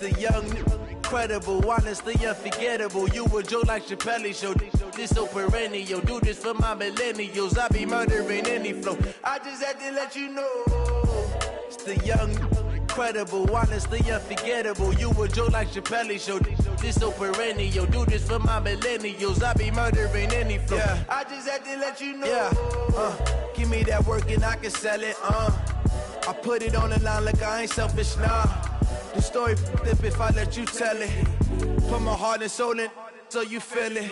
The young, incredible, honestly unforgettable. You a joke like Chappelle Show. This so perennial. Do this for my millennials. I be murdering any flow. I just had to let you know. It's the young, incredible, honestly unforgettable. You a joke like Chappelle Show. This so perennial. Do this for my millennials. I be murdering any flow. Yeah. I just had to let you know. Yeah. Give me that work and I can sell it. I put it on the line like I ain't selfish, nah. The story flip if I let you tell it. Put my heart and soul in so you feel it.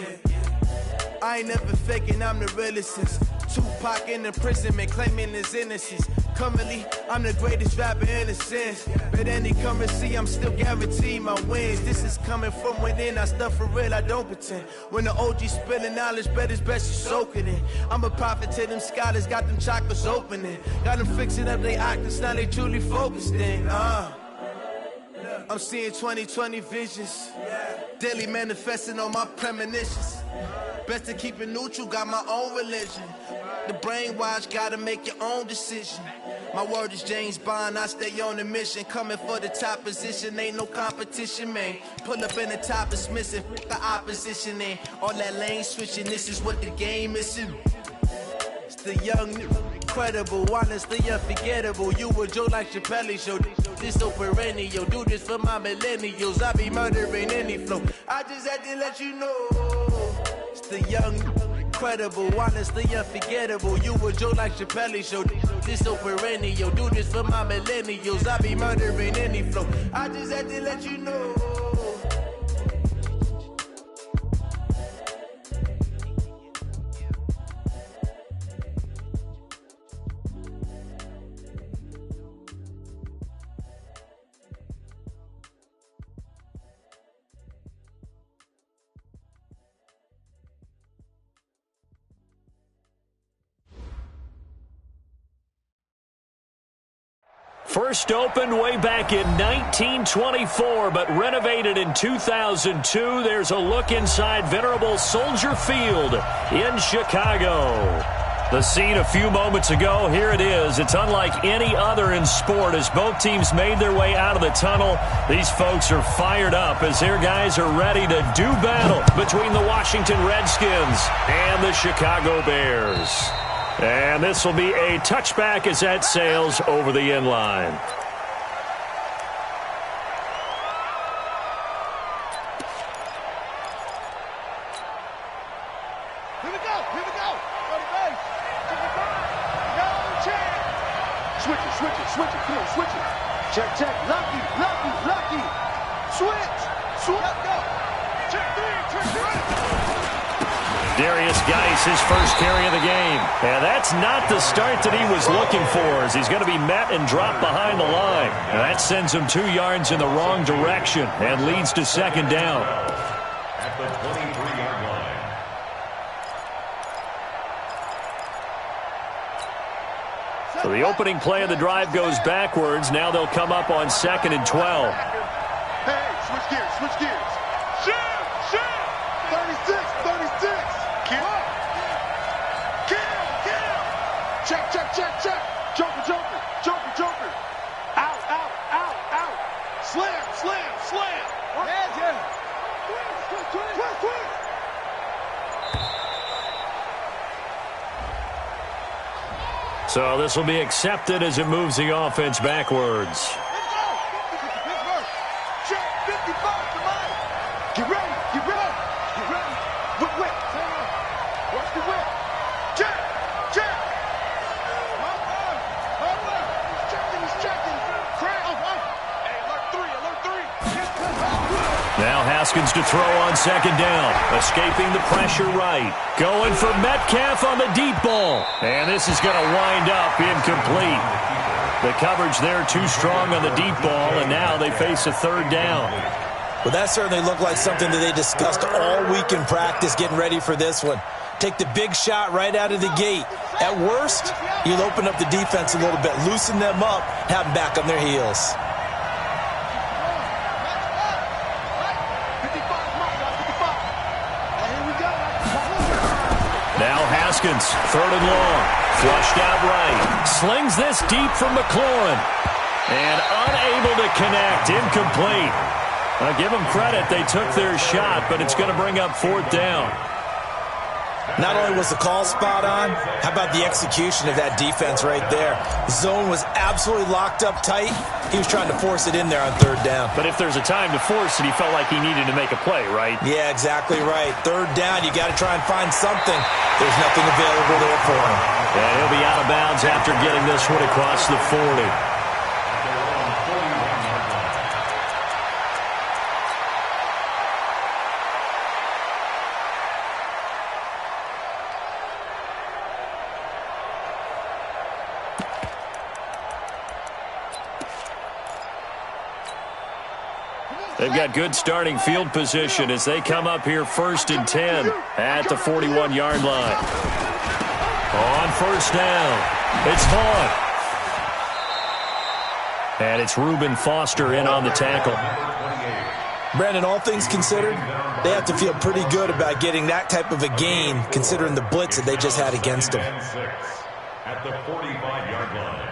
I ain't never faking, I'm the realest since Tupac in imprisonment, claiming his innocence. Currently, I'm the greatest rapper in a sense. But any currency, I'm still guaranteed my wins. This is coming from within, I stuff for real, I don't pretend. When the OG spilling knowledge, bet it's best you soak it in. I'm a prophet to them scholars, got them chakras opening. Got them fixing up their octaves, now they truly focused in. I'm seeing 2020 visions, daily manifesting on my premonitions. Best to keep it neutral, got my own religion. The brainwash, gotta make your own decision. My word is James Bond, I stay on the mission. Coming for the top position, ain't no competition, man. Pull up in the top is missing, the opposition in. All that lane switching, this is what the game is. It's the young, incredible, honestly unforgettable. You a joke like Chappelle Show. This so perennial. Do this for my millennials. I be murdering any flow. I just had to let you know. It's the young, incredible, honestly unforgettable. You a joke like Chappelle Show. This so perennial. Do this for my millennials. I be murdering any flow. I just had to let you know. First opened way back in 1924, but renovated in 2002. There's a look inside venerable Soldier Field in Chicago. The scene a few moments ago, here it is. It's unlike any other in sport as both teams made their way out of the tunnel. These folks are fired up as their guys are ready to do battle between the Washington Redskins and the Chicago Bears. And this will be a touchback as that sails over the end line. Here we go, here we go. Go to base. No chance. Switch it, come on, switch it. Check, lucky. Switch, let's go. Check three. Darius Geis, his first carry of the game. And that's not the start that he was looking for, as he's going to be met and dropped behind the line. And that sends him 2 yards in the wrong direction and leads to second down. At the 23-yard line. So the opening play of the drive goes backwards. Now they'll come up on 2nd and 12. Hey, switch gears. Shoot. 36. Kill. Joker. Out. Slam. Yeah. Quick. So this will be accepted as it moves the offense backwards. Get ready. Whip. Watch the whip. Check. He's checking. Hey, alert 3. Now Haskins to throw on second down. Escaping the pressure right. Going for Metcalf on the deep ball. And this is going to wind up incomplete. The coverage there too strong on the deep ball, and now they face a third down. Well, that certainly looked like something that they discussed all week in practice, getting ready for this one. Take the big shot right out of the gate. At worst, you'll open up the defense a little bit, loosen them up, have them back on their heels. Now Haskins, 3rd and long. Flushed out right. Slings this deep from McLaurin. And unable to connect. Incomplete. I'll give them credit. They took their shot, but it's going to bring up 4th down. Not only was the call spot on, how about the execution of that defense right there? The zone was absolutely locked up tight. He was trying to force it in there on 3rd down. But if there's a time to force it, he felt like he needed to make a play, right? Yeah, exactly right. 3rd down, you got to try and find something. There's nothing available there for him. And he'll be out of bounds after getting this one across the 40. They've got good starting field position as they come up here 1st and 10 at the 41-yard line. On 1st down, it's Vaughn. And it's Reuben Foster in on the tackle. Brandon, all things considered, they have to feel pretty good about getting that type of a gain considering the blitz that they just had against them. At the 45-yard line.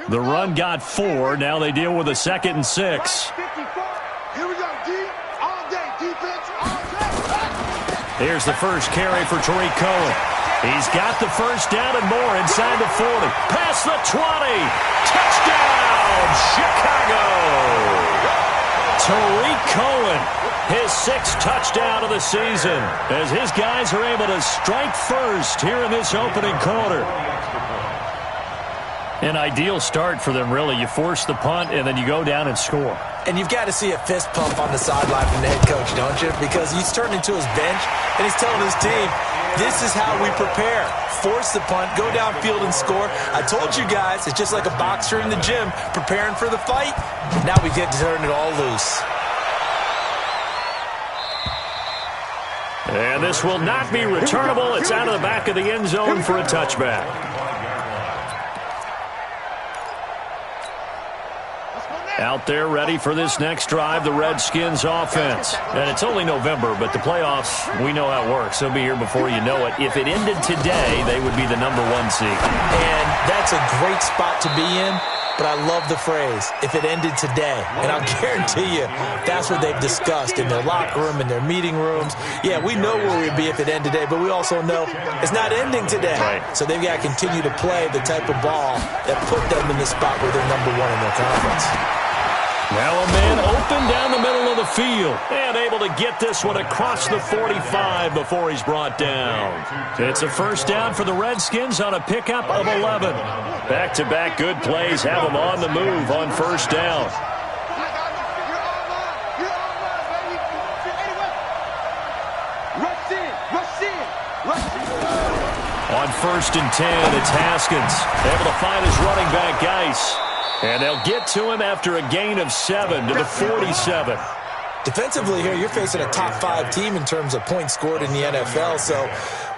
The run got 4. Now they deal with a 2nd and 6. Here we go, D. All day, defense, all day. Here's the first carry for Tariq Cohen. He's got the 1st down and more inside the 40. Past the 20. Touchdown, Chicago. Tariq Cohen, his 6th touchdown of the season, as his guys are able to strike first here in this opening quarter. An ideal start for them, really. You force the punt, and then you go down and score. And you've got to see a fist pump on the sideline from the head coach, don't you? Because he's turned into his bench, and he's telling his team, this is how we prepare. Force the punt, go downfield and score. I told you guys, it's just like a boxer in the gym preparing for the fight. Now we get to turn it all loose. And this will not be returnable. It's out of the back of the end zone for a touchback. Out there ready for this next drive, the Redskins offense. And it's only November, but the playoffs, we know how it works. They'll be here before you know it. If it ended today, they would be the #1 seed. And that's a great spot to be in, but I love the phrase, if it ended today. And I'll guarantee you, that's what they've discussed in their locker room, in their meeting rooms. Yeah, we know where we'd be if it ended today, but we also know it's not ending today. Right. So they've got to continue to play the type of ball that put them in the spot where they're #1 in their conference. Now a man open down the middle of the field and able to get this one across the 45 before he's brought down. It's a 1st down for the Redskins on a pickup of 11. Back-to-back good plays have them on the move on 1st down. On 1st and 10, it's Haskins able to find his running back, Geis. And they'll get to him after a gain of 7 to the 47. Defensively here, you're facing a top 5 team in terms of points scored in the NFL. So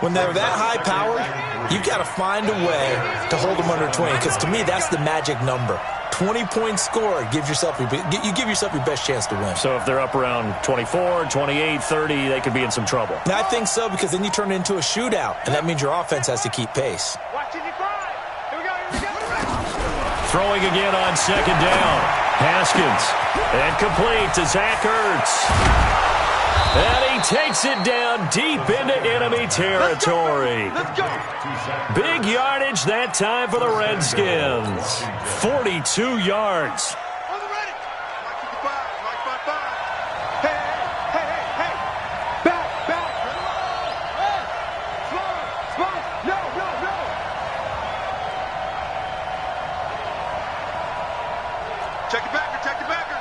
when they're that high powered, you've got to find a way to hold them under 20. Because to me, that's the magic number. 20 points scored, you give yourself your best chance to win. So if they're up around 24, 28, 30, they could be in some trouble. And I think so, because then you turn it into a shootout, and that means your offense has to keep pace. Throwing again on 2nd down. Haskins. And complete to Zach Ertz. And he takes it down deep into enemy territory. Big yardage that time for the Redskins. 42 yards. Check it backer, check it backer.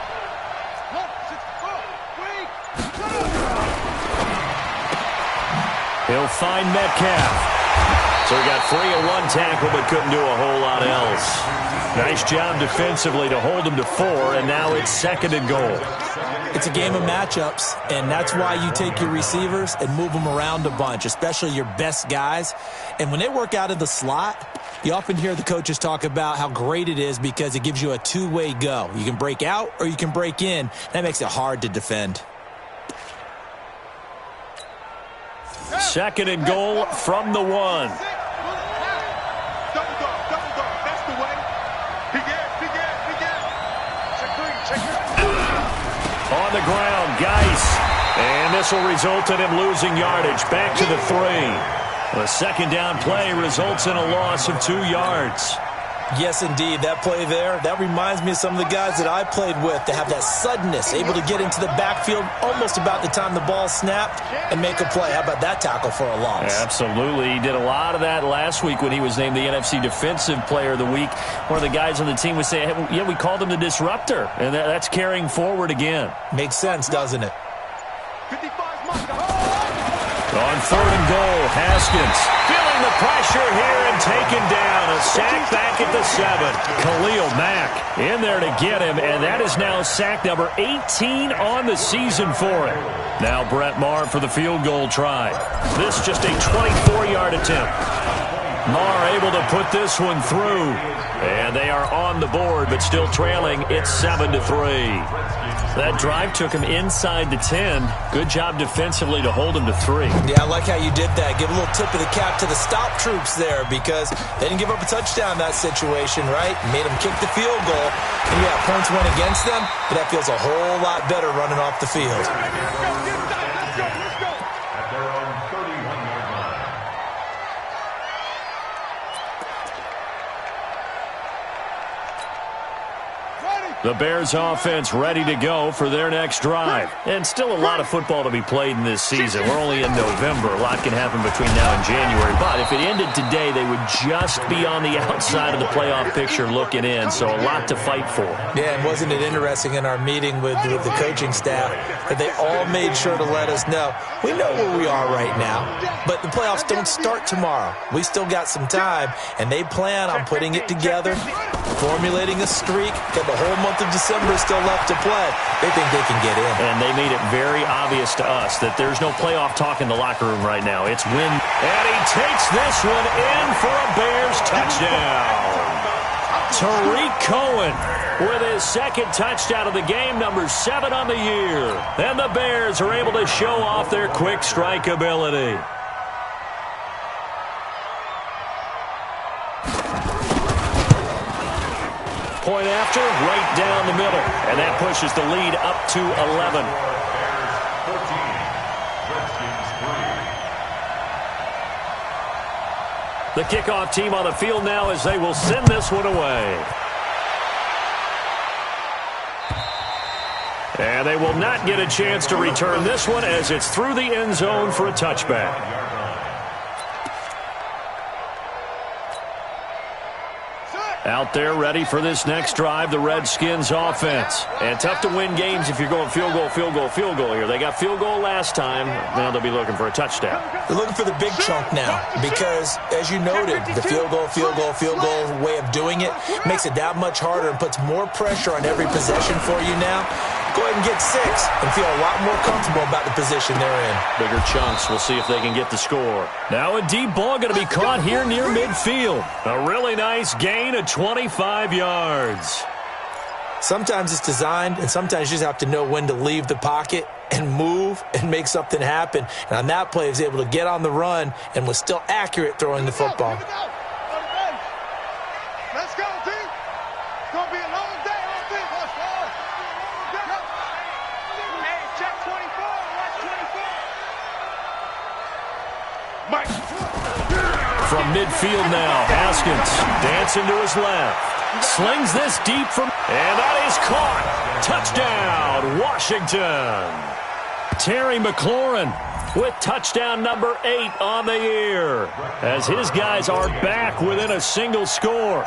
He'll find Metcalf. So he got free of 1 tackle but couldn't do a whole lot else. Nice job defensively to hold him to 4, and now it's 2nd and goal. It's a game of matchups, and that's why you take your receivers and move them around a bunch, especially your best guys. And when they work out of the slot, you often hear the coaches talk about how great it is because it gives you a two-way go. You can break out or you can break in. That makes it hard to defend. 2nd and goal from the 1. On the ground, Geis. And this will result in him losing yardage. Back to the 3. The second down play results in a loss of 2 yards. Yes, indeed. That play there, that reminds me of some of the guys that I played with to have that suddenness, able to get into the backfield almost about the time the ball snapped and make a play. How about that tackle for a loss? Absolutely. He did a lot of that last week when he was named the NFC Defensive Player of the Week. One of the guys on the team was saying, hey, yeah, we called him the disruptor, and that's carrying forward again. Makes sense, doesn't it? 55's Mike. On 3rd and goal, Haskins feeling the pressure here and taken down. A sack back at the 7. Khalil Mack in there to get him, and that is now sack number 18 on the season for him. Now Brett Maher for the field goal try. This just a 24-yard attempt. Maher able to put this one through, and they are on the board but still trailing. It's 7-3. That drive took him inside the 10. Good job defensively to hold him to 3. Yeah, I like how you did that. Give a little tip of the cap to the stop troops there because they didn't give up a touchdown in that situation, right? Made them kick the field goal. And yeah, points went against them, but that feels a whole lot better running off the field. Let's go. At their own 31-yard line. The Bears offense ready to go for their next drive. And still a lot of football to be played in this season. We're only in November. A lot can happen between now and January. But if it ended today, they would just be on the outside of the playoff picture looking in. So a lot to fight for. Yeah, and wasn't it interesting in our meeting with the coaching staff that they all made sure to let us know, we know where we are right now, but the playoffs don't start tomorrow. We still got some time, and they plan on putting it together, formulating a streak, got the whole month of December still left to play. They think they can get in. And they made it very obvious to us that there's no playoff talk in the locker room right now. It's win. And he takes this one in for a Bears touchdown. Tariq Cohen with his second touchdown of the game, number 7 on the year. And the Bears are able to show off their quick strike ability. Point after, right down the middle. And that pushes the lead up to 11. The kickoff team on the field now as they will send this one away. And they will not get a chance to return this one as it's through the end zone for a touchback. Out there ready for this next drive, the Redskins offense. And tough to win games if you're going field goal, field goal, field goal here. They got field goal last time. Now they'll be looking for a touchdown. They're looking for the big chunk now because, as you noted, the field goal way of doing it makes it that much harder and puts more pressure on every possession for you now. Go ahead and get 6 and feel a lot more comfortable about the position they're in. Bigger chunks. We'll see if they can get the score. Now a deep ball going to be caught here near midfield. A really nice gain of 25 yards. Sometimes it's designed, and sometimes you just have to know when to leave the pocket and move and make something happen. And on that play, he was able to get on the run and was still accurate throwing the football. Let's go, team. It's going to be a long day on defense, boys. Hey, check 24. Watch 24. Mike. From midfield now, Haskins dancing to his left. Slings this deep from, and that is caught. Touchdown, Washington. Terry McLaurin with touchdown number 8 on the year as his guys are back within a single score.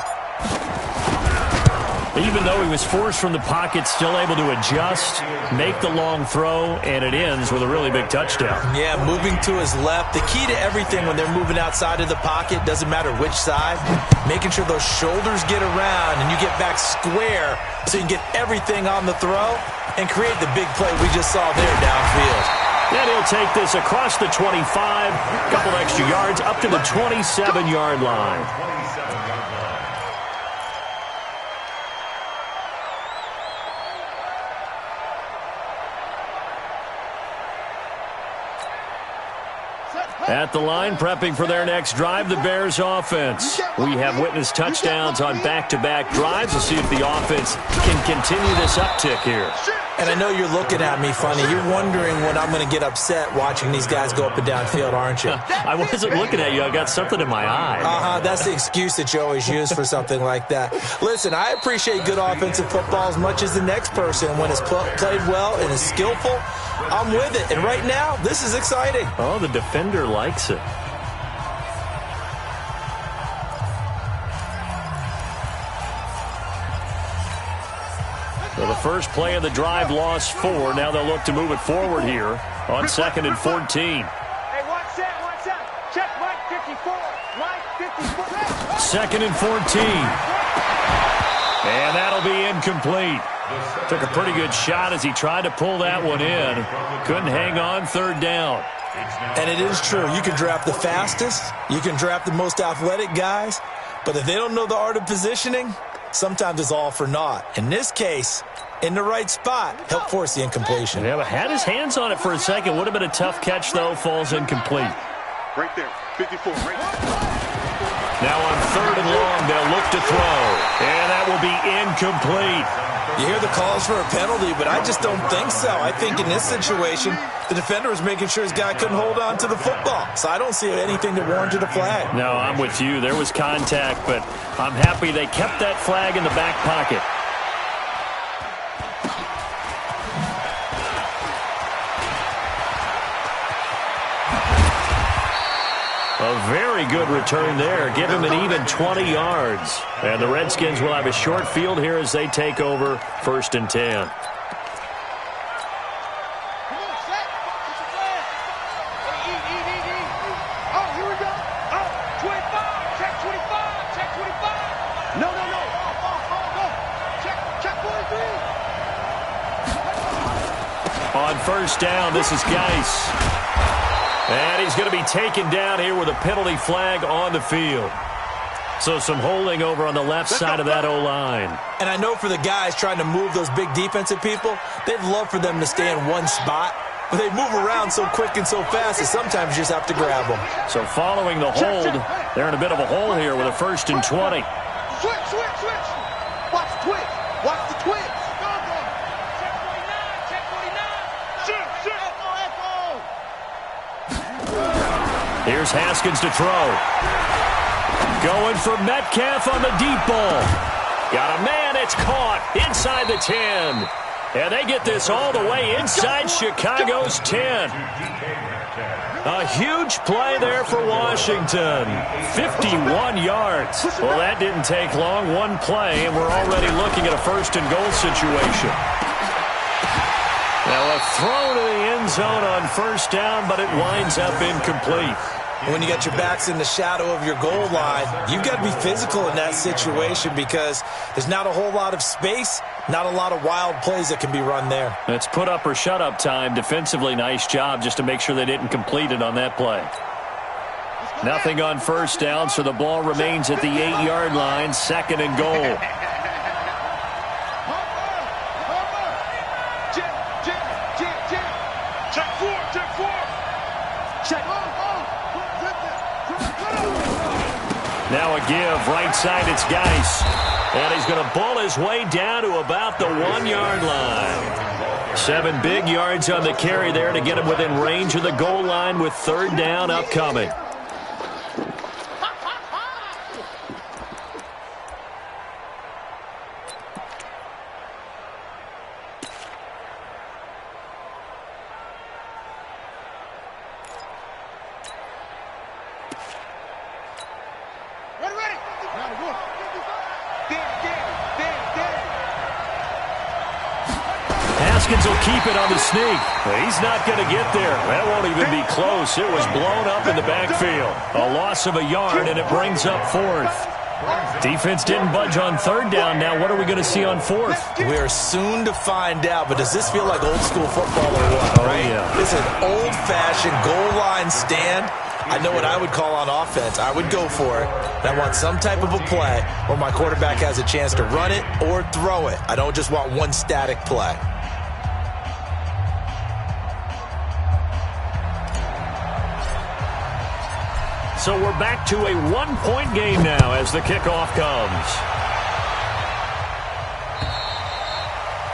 Even though he was forced from the pocket, still able to adjust, make the long throw, and it ends with a really big touchdown. Yeah, moving to his left. The key to everything when they're moving outside of the pocket, doesn't matter which side, making sure those shoulders get around and you get back square so you can get everything on the throw and create the big play we just saw there downfield. And he'll take this across the 25, a couple extra yards, up to the 27-yard line. At the line, prepping for their next drive, the Bears offense. We have witnessed touchdowns on back-to-back drives. We'll see if the offense can continue this uptick here. And I know you're looking at me funny. You're wondering when I'm going to get upset watching these guys go up and down field, aren't you? I wasn't looking at you. I got something in my eye. That's the excuse that you always use for something like that. Listen, I appreciate good offensive football as much as the next person. When it's played well and is skillful, I'm with it. And right now, this is exciting. Oh, the defender likes it. So the first play of the drive lost 4. Now they'll look to move it forward here on 2nd and 14. Hey, watch that. Check Mike 54. Mike 54. 2nd and 14. And that'll be incomplete. Took a pretty good shot as he tried to pull that one in. Couldn't hang on 3rd down. And it is true. You can draft the fastest. You can draft the most athletic guys. But if they don't know the art of positioning, sometimes it's all for naught. In this case, in the right spot, help force the incompletion. Yeah, but had his hands on it for a second. Would have been a tough catch, though. Falls incomplete. Right there. 54. Right there. Now on 3rd and long, they'll look to throw. And that will be incomplete. You hear the calls for a penalty, but I just don't think so. I think in this situation, the defender was making sure his guy couldn't hold on to the football. So I don't see anything that warranted a flag. No, I'm with you. There was contact, but I'm happy they kept that flag in the back pocket. A very good return there. Give him an even 20 yards. And the Redskins will have a short field here as they take over 1st and 10. On 1st down, this is Geis. And he's going to be taken down here with a penalty flag on the field. So some holding over on the left side of that O-line. And I know for the guys trying to move those big defensive people, they'd love for them to stay in one spot. But they move around so quick and so fast that sometimes you just have to grab them. So following the hold, they're in a bit of a hole here with a 1st and 20. Switch. Watch the twitch. Watch the twitch. Here's Haskins to throw. Going for Metcalf on the deep ball. Got a man, it's caught inside the 10. And they get this all the way inside Chicago's 10. A huge play there for Washington. 51 yards. Well, that didn't take long. One play, and we're already looking at a 1st and goal situation. Now a throw to the end zone on 1st down, but it winds up incomplete. When you got your backs in the shadow of your goal line, you've got to be physical in that situation because there's not a whole lot of space, not a lot of wild plays that can be run there. It's put up or shut up time. Defensively, nice job just to make sure they didn't complete it on that play. Nothing on 1st down, so the ball remains at the 8-yard line, 2nd and goal. Now a give, right side, it's Geis. And he's going to bull his way down to about the 1-yard line. 7 big yards on the carry there to get him within range of the goal line with 3rd down upcoming. Haskins will keep it on the sneak. He's not going to get there. That won't even be close. It was blown up in the backfield. A loss of a yard, and it brings up 4th. Defense didn't budge on 3rd down. Now what are we going to see on 4th? We are soon to find out, but does this feel like old school football or what? Oh, right? Yeah. This is an old-fashioned goal line stand. I know what I would call on offense. I would go for it. And I want some type of a play where my quarterback has a chance to run it or throw it. I don't just want one static play. So we're back to a one-point game now as the kickoff comes.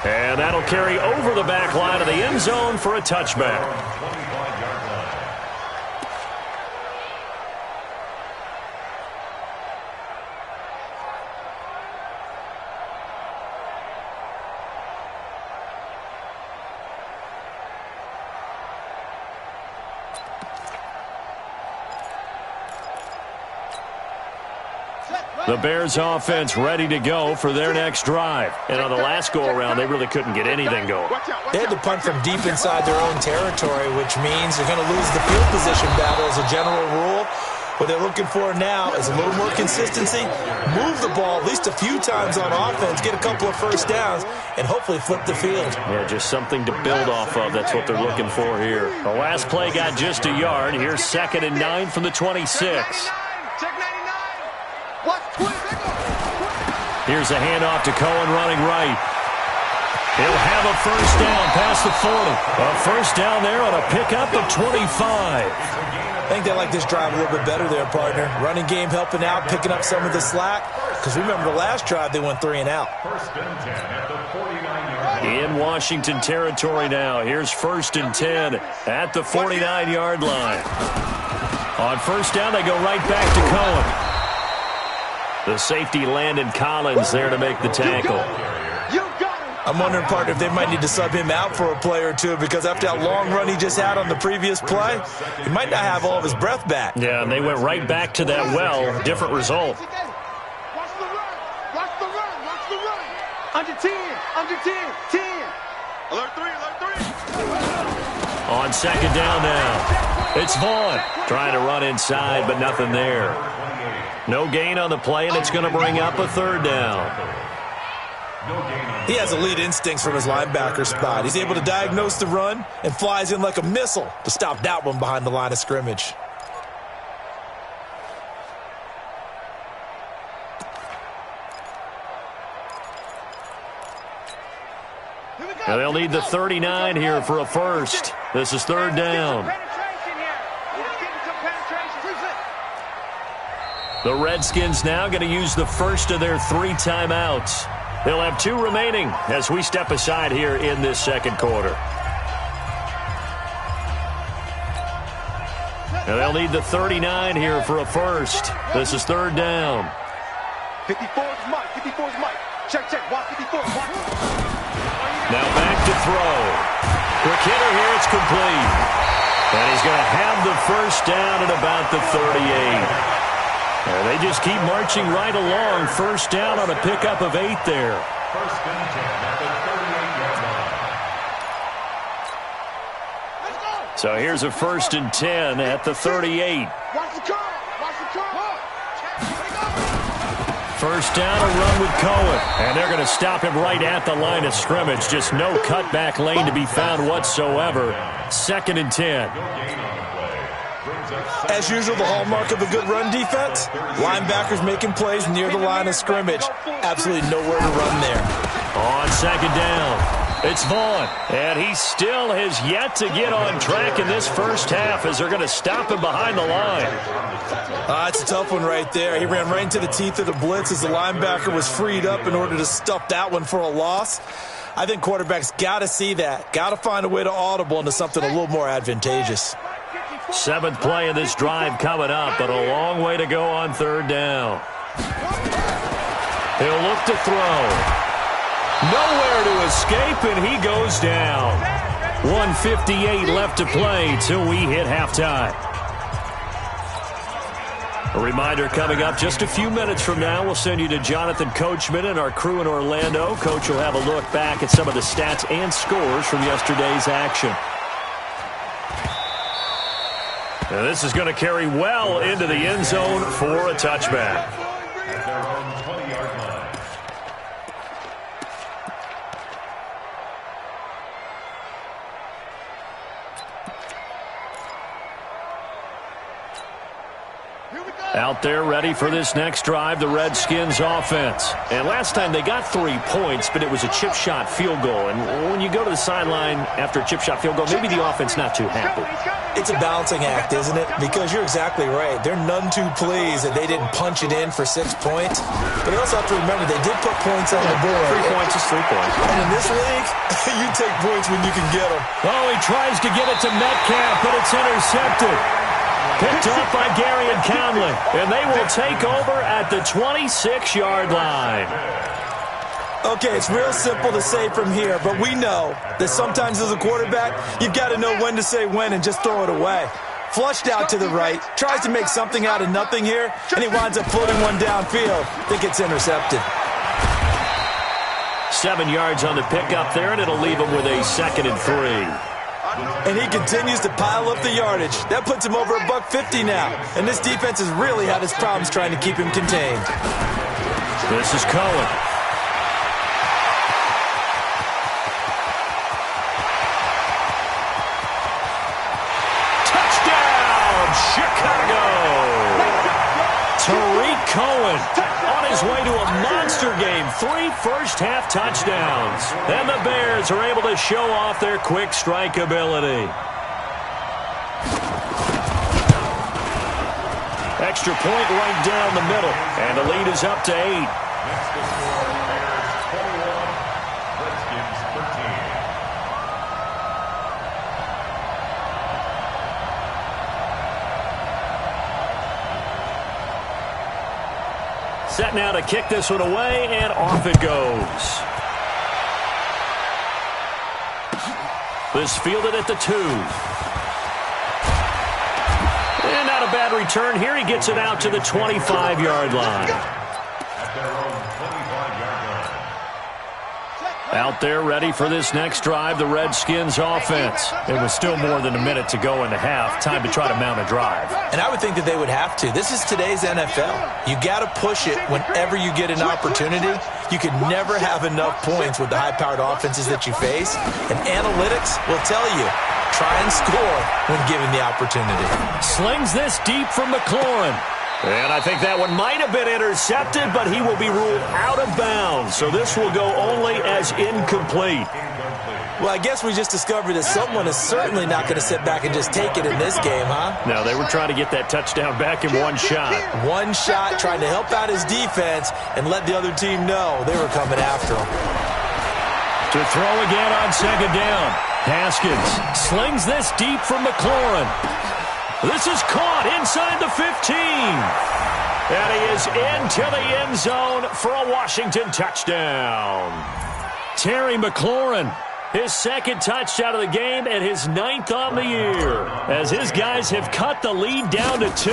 And that'll carry over the back line of the end zone for a touchback. The Bears offense ready to go for their next drive. And on the last go-around, they really couldn't get anything going. They had to punt from deep inside their own territory, which means they're going to lose the field position battle as a general rule. What they're looking for now is a little more consistency, move the ball at least a few times on offense, get a couple of first downs, and hopefully flip the field. Yeah, just something to build off of. That's what they're looking for here. The last play got just a yard. Here's 2nd and 9 from the 26. Here's a handoff to Cohen running right. He'll have a first down past the 40. A first down there on a pickup of 25. I think they like this drive a little bit better there, partner. Running game helping out, picking up some of the slack. Because remember the last drive, they went 3 and out. First and 10 at the 49-yard line. In Washington territory now. Here's 1st and 10 at the 49-yard line. On first down, they go right back to Cohen. The safety, Landon Collins, there to make the tackle. I'm wondering, partner, if they might need to sub him out for a play or two, because after that long run he just had on the previous play, he might not have all of his breath back. Yeah, and they went right back to that well. Different result. Watch the run. Watch the run. Watch the run. Under 10. Under 10. 10. Alert 3. Alert 3. On 2nd down now. It's Vaughn trying to run inside, but nothing there. No gain on the play, and it's going to bring up a 3rd down. He has elite instincts from his linebacker spot. He's able to diagnose the run and flies in like a missile to stop that one behind the line of scrimmage. Now they'll need the 39 here for a first. This is 3rd down. The Redskins now going to use the first of their 3 timeouts. They'll have 2 remaining as we step aside here in this 2nd quarter. Now they'll need the 39 here for a first. This is 3rd down. 54's Mike. 54's Mike. Check, check. Watch 54. Watch. Now back to throw. Quick hitter here. It's complete. And he's going to have the first down at about the 38. And they just keep marching right along. First down on a pickup of 8 there. First and 10 at the 38-yard line. So here's a 1st and 10 at the 38. Watch the car. Watch the car. First down, a run with Cohen. And they're going to stop him right at the line of scrimmage. Just no cutback lane to be found whatsoever. 2nd and 10. As usual, the hallmark of a good run defense, linebackers making plays near the line of scrimmage. Absolutely nowhere to run there. On 2nd down, it's Vaughn. And he still has yet to get on track in this first half as they're going to stop him behind the line. It's a tough one right there. He ran right into the teeth of the blitz as the linebacker was freed up in order to stuff that one for a loss. I think quarterbacks got to see that. Got to find a way to audible into something a little more advantageous. 7th play of this drive coming up, but a long way to go on 3rd down. He'll look to throw. Nowhere to escape, and he goes down. 1:58 left to play till we hit halftime. A reminder coming up just a few minutes from now, we'll send you to Jonathan Coachman and our crew in Orlando. Coach will have a look back at some of the stats and scores from yesterday's action. Now this is going to carry well into the end zone for a touchback. At their own 20-yard line. Out there ready for this next drive, the Redskins offense. And last time they got 3 points, but it was a chip shot field goal. And when you go to the sideline after a chip shot field goal, maybe the offense not too happy. It's a balancing act, isn't it? Because you're exactly right. They're none too pleased that they didn't punch it in for 6 points. But you also have to remember they did put points on the board. 3 points is 3 points. And in this league, you take points when you can get them. Oh, he tries to get it to Metcalf, but it's intercepted. Picked off by Gary and Conley. And they will take over at the 26-yard line. Okay, it's real simple to say from here, but we know that sometimes as a quarterback, you've got to know when to say when and just throw it away. Flushed out to the right, tries to make something out of nothing here, and he winds up floating one downfield. I think it's intercepted. 7 yards on the pickup there, and it'll leave him with a 2nd and 3. And he continues to pile up the yardage. That puts him over $150 now. And this defense has really had its problems trying to keep him contained. This is Cohen. Touchdown, Chicago! Tariq Cohen on his way to a monster game. 3 first-half touchdowns. And the Bears are able to show off their quick strike ability. Extra point right down the middle. And the lead is up to 8. Next to score, Bears 21, Redskins 13. Set now to kick this one away, and off it goes. This fielded at the 2. And not a bad return here. He gets it out to the 25-yard line. At their own 25-yard line. Out there ready for this next drive, the Redskins offense. It was still more than a minute to go in the half. Time to try to mount a drive. And I would think that they would have to. This is today's NFL. You got to push it whenever you get an opportunity. You can never have enough points with the high-powered offenses that you face. And analytics will tell you, try and score when given the opportunity. Slings this deep from McLaurin. And I think that one might have been intercepted, but he will be ruled out of bounds. So this will go only as incomplete. Well, I guess we just discovered that someone is certainly not going to sit back and just take it in this game, huh? No, they were trying to get that touchdown back in one shot. One shot, trying to help out his defense and let the other team know they were coming after him. To throw again on 2nd down. Haskins slings this deep from McLaurin. This is caught inside the 15. And he is into the end zone for a Washington touchdown. Terry McLaurin, his 2nd touchdown of the game and his 9th on the year, as his guys have cut the lead down to 2.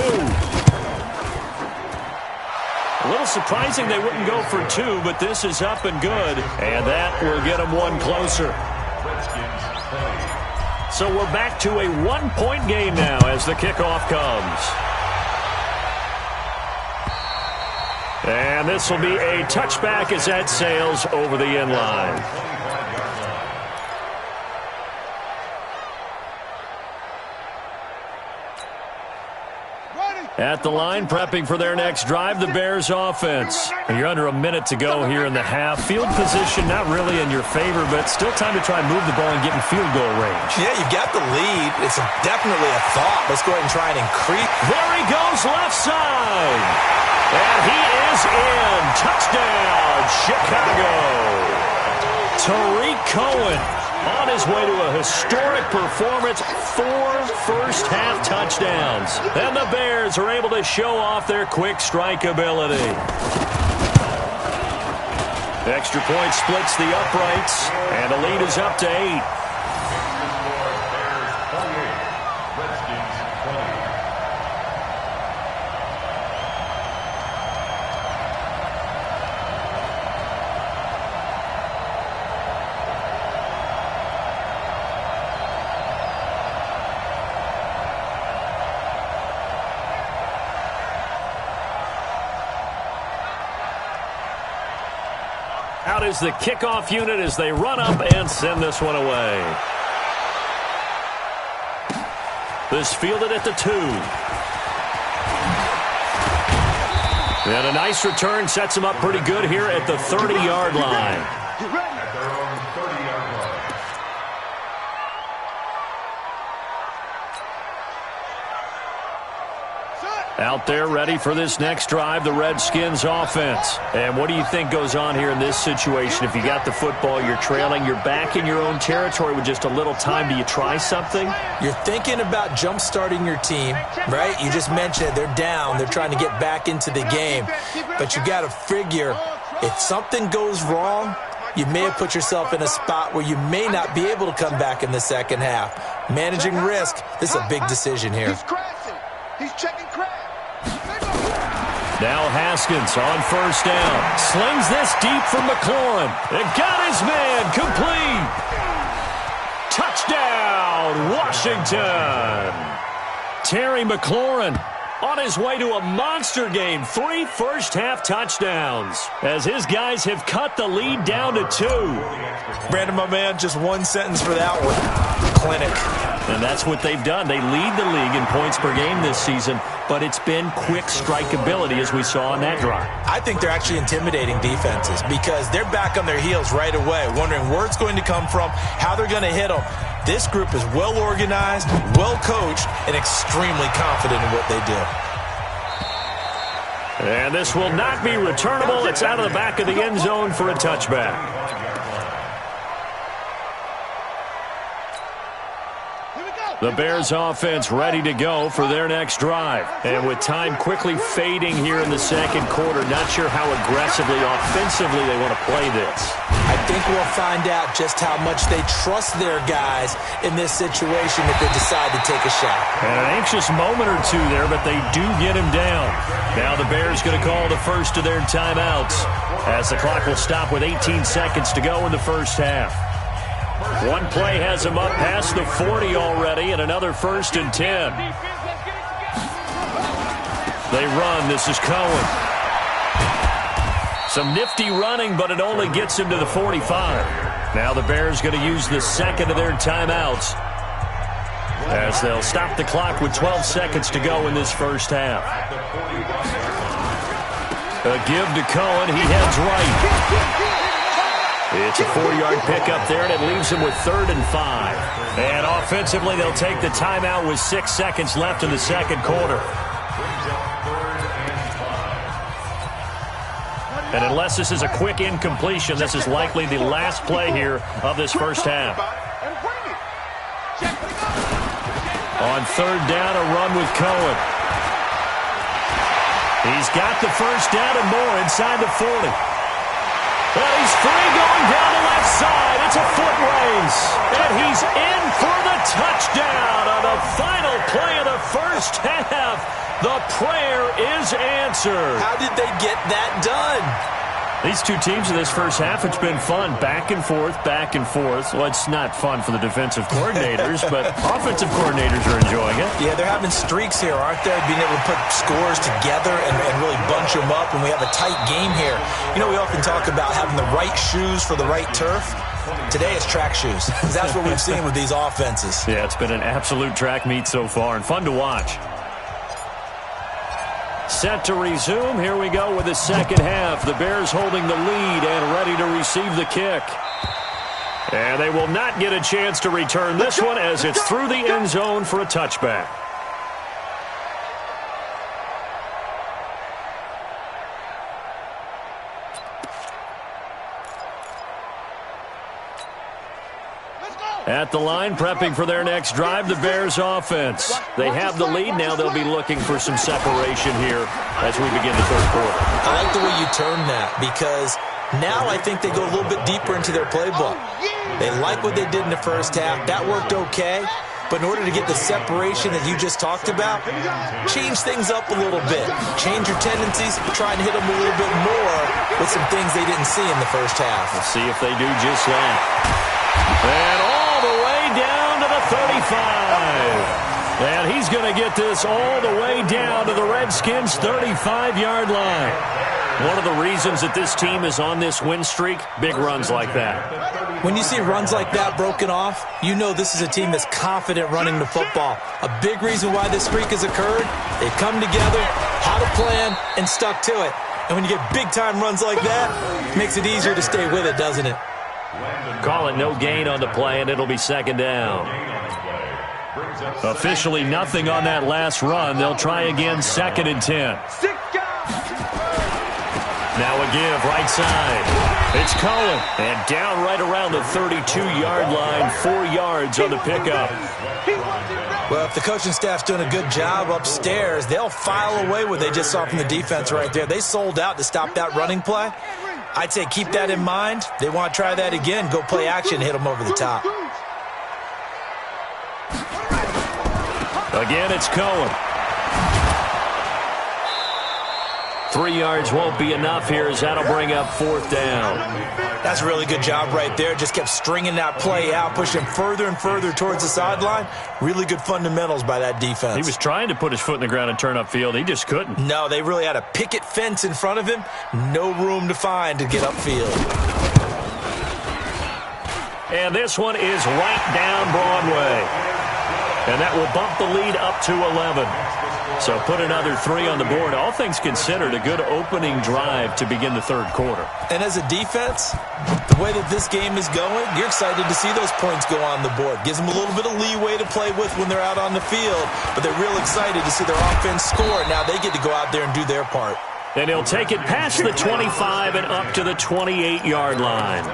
A little surprising they wouldn't go for 2, but this is up and good, and that will get them one closer. So we're back to a 1-point game now as the kickoff comes. And this will be a touchback as that sails over the end line. At the line, prepping for their next drive, the Bears offense. And you're under a minute to go here in the half. Field position not really in your favor, but still time to try and move the ball and get in field goal range. Yeah, you've got the lead. It's definitely a thought. Let's go ahead and try and increase. There he goes, left side. And he is in. Touchdown, Chicago. Tariq Cohen on his way to a historic performance, 4 first-half touchdowns. And the Bears are able to show off their quick strike ability. Extra point splits the uprights, and the lead is up to 8. Out is the kickoff unit as they run up and send this one away. This fielded at the 2. And a nice return sets them up pretty good here at the 30-yard line. Get ready. At their own 30-yard line. Out there ready for this next drive, the Redskins offense. And what do you think goes on here in this situation? If you got the football, you're trailing, you're back in your own territory with just a little time. Do you try something? You're thinking about jump-starting your team, right? You just mentioned they're down. They're trying to get back into the game. But you got to figure if something goes wrong, you may have put yourself in a spot where you may not be able to come back in the second half. Managing risk, this is a big decision here. He's crashing. He's checking crash. Now Haskins on first down. Slings this deep from McLaurin. It got his man complete. Touchdown, Washington. Terry McLaurin on his way to a monster game. 3 first-half touchdowns as his guys have cut the lead down to 2. Brandon, my man, just one sentence for that one. Clinic. And that's what they've done. They lead the league in points per game this season, but it's been quick strikeability as we saw on that drive. I think they're actually intimidating defenses because they're back on their heels right away, wondering where it's going to come from, how they're going to hit them. This group is well organized, well coached, and extremely confident in what they do. And this will not be returnable. It's out of the back of the end zone for a touchback. The Bears offense ready to go for their next drive. And with time quickly fading here in the second quarter, not sure how aggressively, offensively they want to play this. I think we'll find out just how much they trust their guys in this situation if they decide to take a shot. And an anxious moment or two there, but they do get him down. Now the Bears going to call the first of their timeouts as the clock will stop with 18 seconds to go in the first half. One play has them up past the 40 already, and another 1st and 10. They run. This is Cohen. Some nifty running, but it only gets him to the 45. Now the Bears going to use the second of their timeouts as they'll stop the clock with 12 seconds to go in this first half. A give to Cohen. He heads right. It's a 4-yard pickup there, and it leaves him with 3rd and 5. And offensively, they'll take the timeout with 6 seconds left in the second quarter. And unless this is a quick incompletion, this is likely the last play here of this first half. On 3rd down, a run with Cohen. He's got the first down and more inside the 40. And he's free going down the left side. It's a foot race. And he's in for the touchdown on the final play of the first half. The prayer is answered. How did they get that done? These two teams in this first half, it's been fun. Back and forth, back and forth. Well, it's not fun for the defensive coordinators, but offensive coordinators are enjoying it. Yeah, they're having streaks here, aren't they? Being able to put scores together and really bunch them up, and we have a tight game here. You know, we often talk about having the right shoes for the right turf. Today it's track shoes. That's what we've seen with these offenses. Yeah, it's been an absolute track meet so far and fun to watch. Set to resume. Here we go with the second half. The Bears holding the lead and ready to receive the kick. And they will not get a chance to return this one as it's through the end zone for a touchback. At the line, prepping for their next drive, the Bears offense. They have the lead. Now they'll be looking for some separation here as we begin the third quarter. I like the way you turn that because now I think they go a little bit deeper into their playbook. They like what they did in the first half. That worked okay. But in order to get the separation that you just talked about, change things up a little bit. Change your tendencies, try and hit them a little bit more with some things they didn't see in the first half. We'll see if they do just that. And all the way down to the 35. And he's going to get this all the way down to the Redskins' 35-yard line. One of the reasons that this team is on this win streak, big runs like that. When you see runs like that broken off, you know this is a team that's confident running the football. A big reason why this streak has occurred, they've come together, had a plan, and stuck to it. And when you get big-time runs like that, it makes it easier to stay with it, doesn't it? Call it no gain on the play, and it'll be second down. Officially nothing on that last run. They'll try again, 2nd and 10. Now a give, right side. It's Cullen, and down right around the 32-yard line, 4 yards on the pickup. Well, if the coaching staff's doing a good job upstairs, they'll file away what they just saw from the defense right there. They sold out to stop that running play. I'd say keep that in mind. They want to try that again, go play action, hit them over the top. Again, it's Cullen. 3 yards won't be enough here as that'll bring up 4th down. That's a really good job right there. Just kept stringing that play out, pushing further and further towards the sideline. Really good fundamentals by that defense. He was trying to put his foot in the ground and turn upfield. He just couldn't. No, they really had a picket fence in front of him. No room to find to get upfield. And this one is right down Broadway. And that will bump the lead up to 11. So put another 3 on the board. All things considered, a good opening drive to begin the third quarter. And as a defense, the way that this game is going, you're excited to see those points go on the board. Gives them a little bit of leeway to play with when they're out on the field, but they're real excited to see their offense score. Now they get to go out there and do their part. And he'll take it past the 25 and up to the 28-yard line.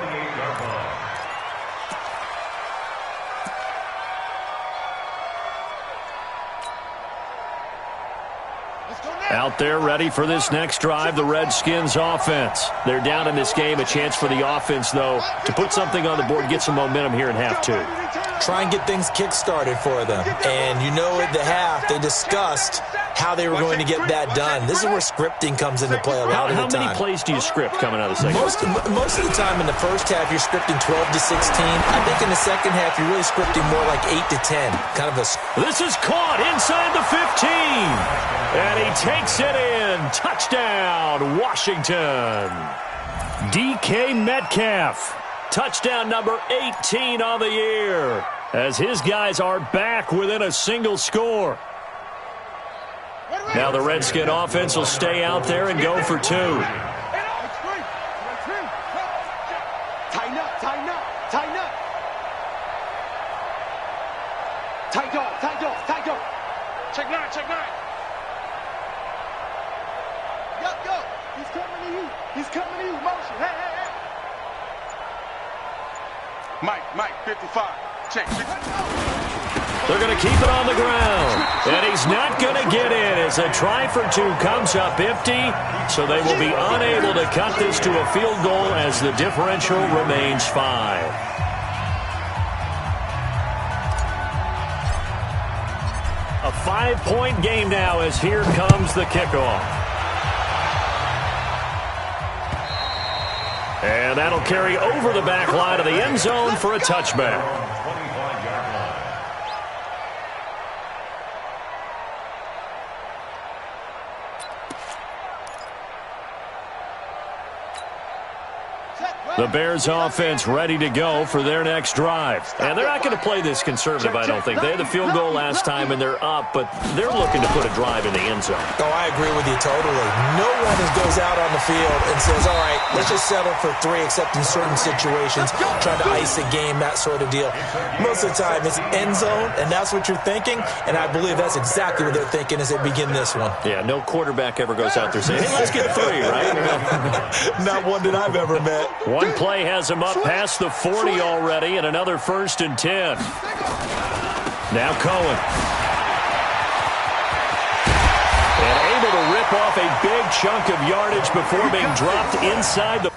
Out there ready for this next drive, the Redskins offense. They're down in this game. A chance for the offense, though, to put something on the board, get some momentum here in half 2. Try and get things kick-started for them. And you know at the half, they discussed how they were going to get that done. This is where scripting comes into play a lot of the time. How many plays do you script coming out of the second? Most of the time in the first half, you're scripting 12 to 16. I think in the second half, you're really scripting more like 8 to 10. Kind of a... This is caught inside the 15. And he takes it in. Touchdown, Washington. DK Metcalf. Touchdown number 18 on the year. As his guys are back within a single score. Now the Redskin offense will stay out there and go for 2. Tighten up, tighten up, tighten up. Tight dog, tight dog, tight dog. Check 9, check 9. Go. He's coming to you. He's coming to you. Motion. Hey. Mike, 55. Check. They're going to keep it on the ground. And he's not going to get in as a try for 2 comes up empty. So they will be unable to cut this to a field goal as the differential remains 5. A 5-point game now as here comes the kickoff. And that'll carry over the back line of the end zone for a touchback. The Bears offense ready to go for their next drive. And they're not going to play this conservative, I don't think. They had the field goal last time, and they're up, but they're looking to put a drive in the end zone. Oh, I agree with you totally. No one goes out on the field and says, all right, let's just settle for 3, except in certain situations, trying to ice a game, that sort of deal. Most of the time, it's end zone, and that's what you're thinking, and I believe that's exactly what they're thinking as they begin this one. Yeah, no quarterback ever goes out there saying, hey, let's get 3, right? Not one that I've ever met. One play has him up past the 40 already, and another 1st and 10. Now Cohen. And able to rip off a big chunk of yardage before being dropped inside the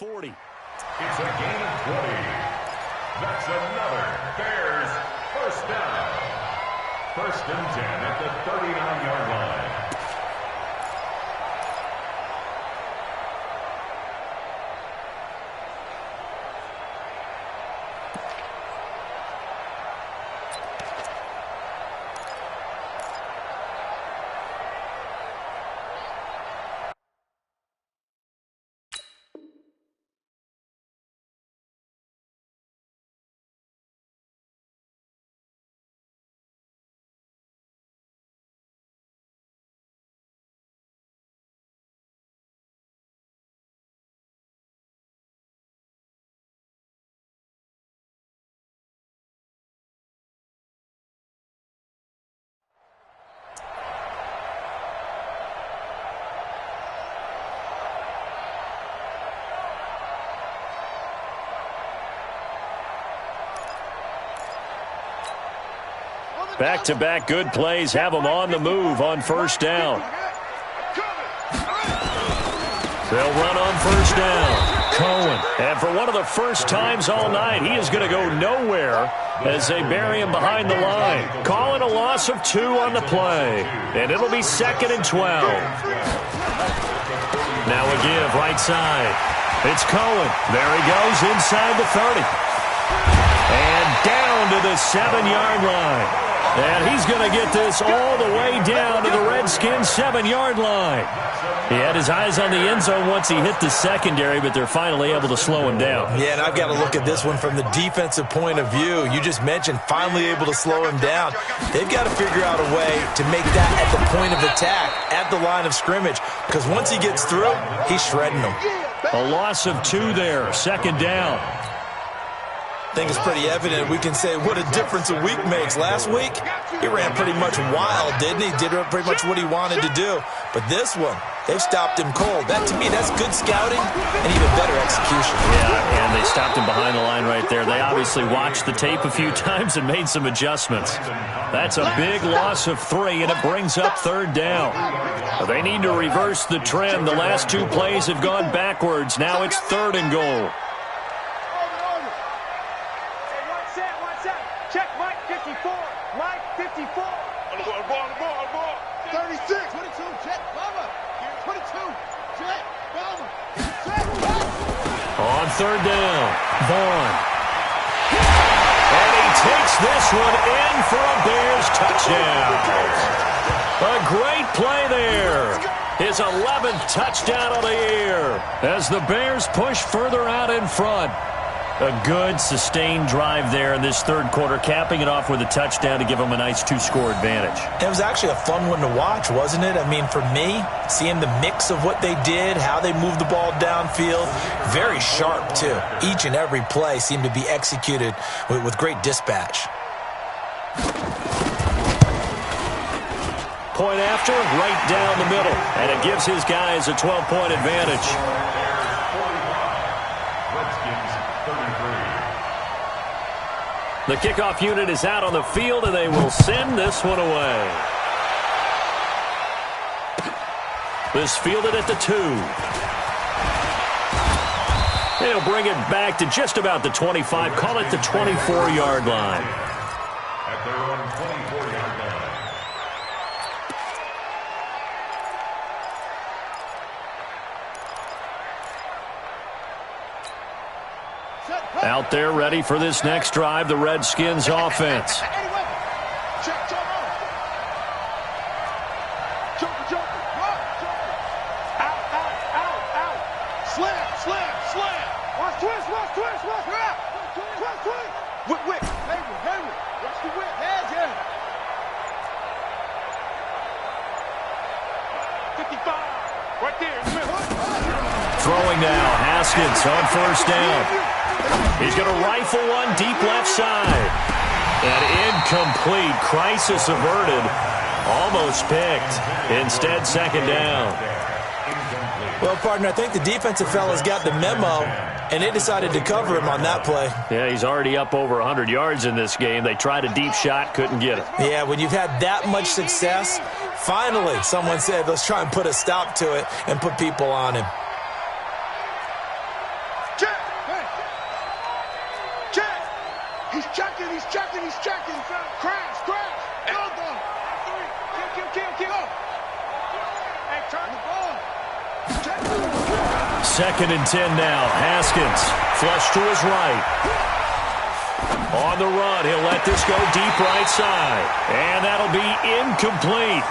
40. It's a gain of 20. That's another Bears first down. 1st and 10 at the 39-yard line. Back-to-back good plays have them on the move on 1st down. They'll run on 1st down. Cohen. And for one of the first times all night, he is going to go nowhere as they bury him behind the line. Calling a loss of 2 on the play. And it'll be 2nd and 12. Now a give right side. It's Cohen. There he goes inside the 30. And down to the 7-yard line. And he's going to get this all the way down to the Redskins' 7-yard line. He had his eyes on the end zone once he hit the secondary, but they're finally able to slow him down. Yeah, and I've got to look at this one from the defensive point of view. You just mentioned finally able to slow him down. They've got to figure out a way to make that at the point of attack, at the line of scrimmage, because once he gets through, he's shredding them. A loss of 2 there, 2nd down. I think it's pretty evident. We can say what a difference a week makes. Last week, he ran pretty much wild, didn't he? Did pretty much what he wanted to do. But this one, they've stopped him cold. That, to me, that's good scouting and even better execution. Yeah, and they stopped him behind the line right there. They obviously watched the tape a few times and made some adjustments. That's a big loss of 3, and it brings up 3rd down. They need to reverse the trend. The last 2 plays have gone backwards. Now it's 3rd and goal. Check Mike 54. Mike 54. On the ball. 36. 22. Check. Bomber. 22. Check. Bomber. Check. On 3rd down, Vaughn. And he takes this one in for a Bears touchdown. A great play there. His 11th touchdown of the year as the Bears push further out in front. A good, sustained drive there in this 3rd quarter, capping it off with a touchdown to give them a nice 2-score advantage. It was actually a fun one to watch, wasn't it? I mean, for me, seeing the mix of what they did, how they moved the ball downfield, very sharp, too. Each and every play seemed to be executed with great dispatch. Point after, right down the middle, and it gives his guys a 12-point advantage. The kickoff unit is out on the field, and they will send this one away. This fielded at the 2. They'll bring it back to just about the 25. Call it the 24-yard line. At their own 24-yard line. Out there ready for this next drive, the Redskins offense. Throwing now, Haskins on 1st down. He's going to rifle one deep left side. And incomplete. Crisis averted. Almost picked. Instead, 2nd down. Well, partner, I think the defensive fellas got the memo, and they decided to cover him on that play. Yeah, he's already up over 100 yards in this game. They tried a deep shot, couldn't get it. Yeah, when you've had that much success, finally someone said, let's try and put a stop to it and put people on him. He's checking. Crash. Go. Kill. Hey, turn the ball. Second and 10 now. Haskins, flush to his right. On the run, he'll let this go deep right side. And that'll be incomplete.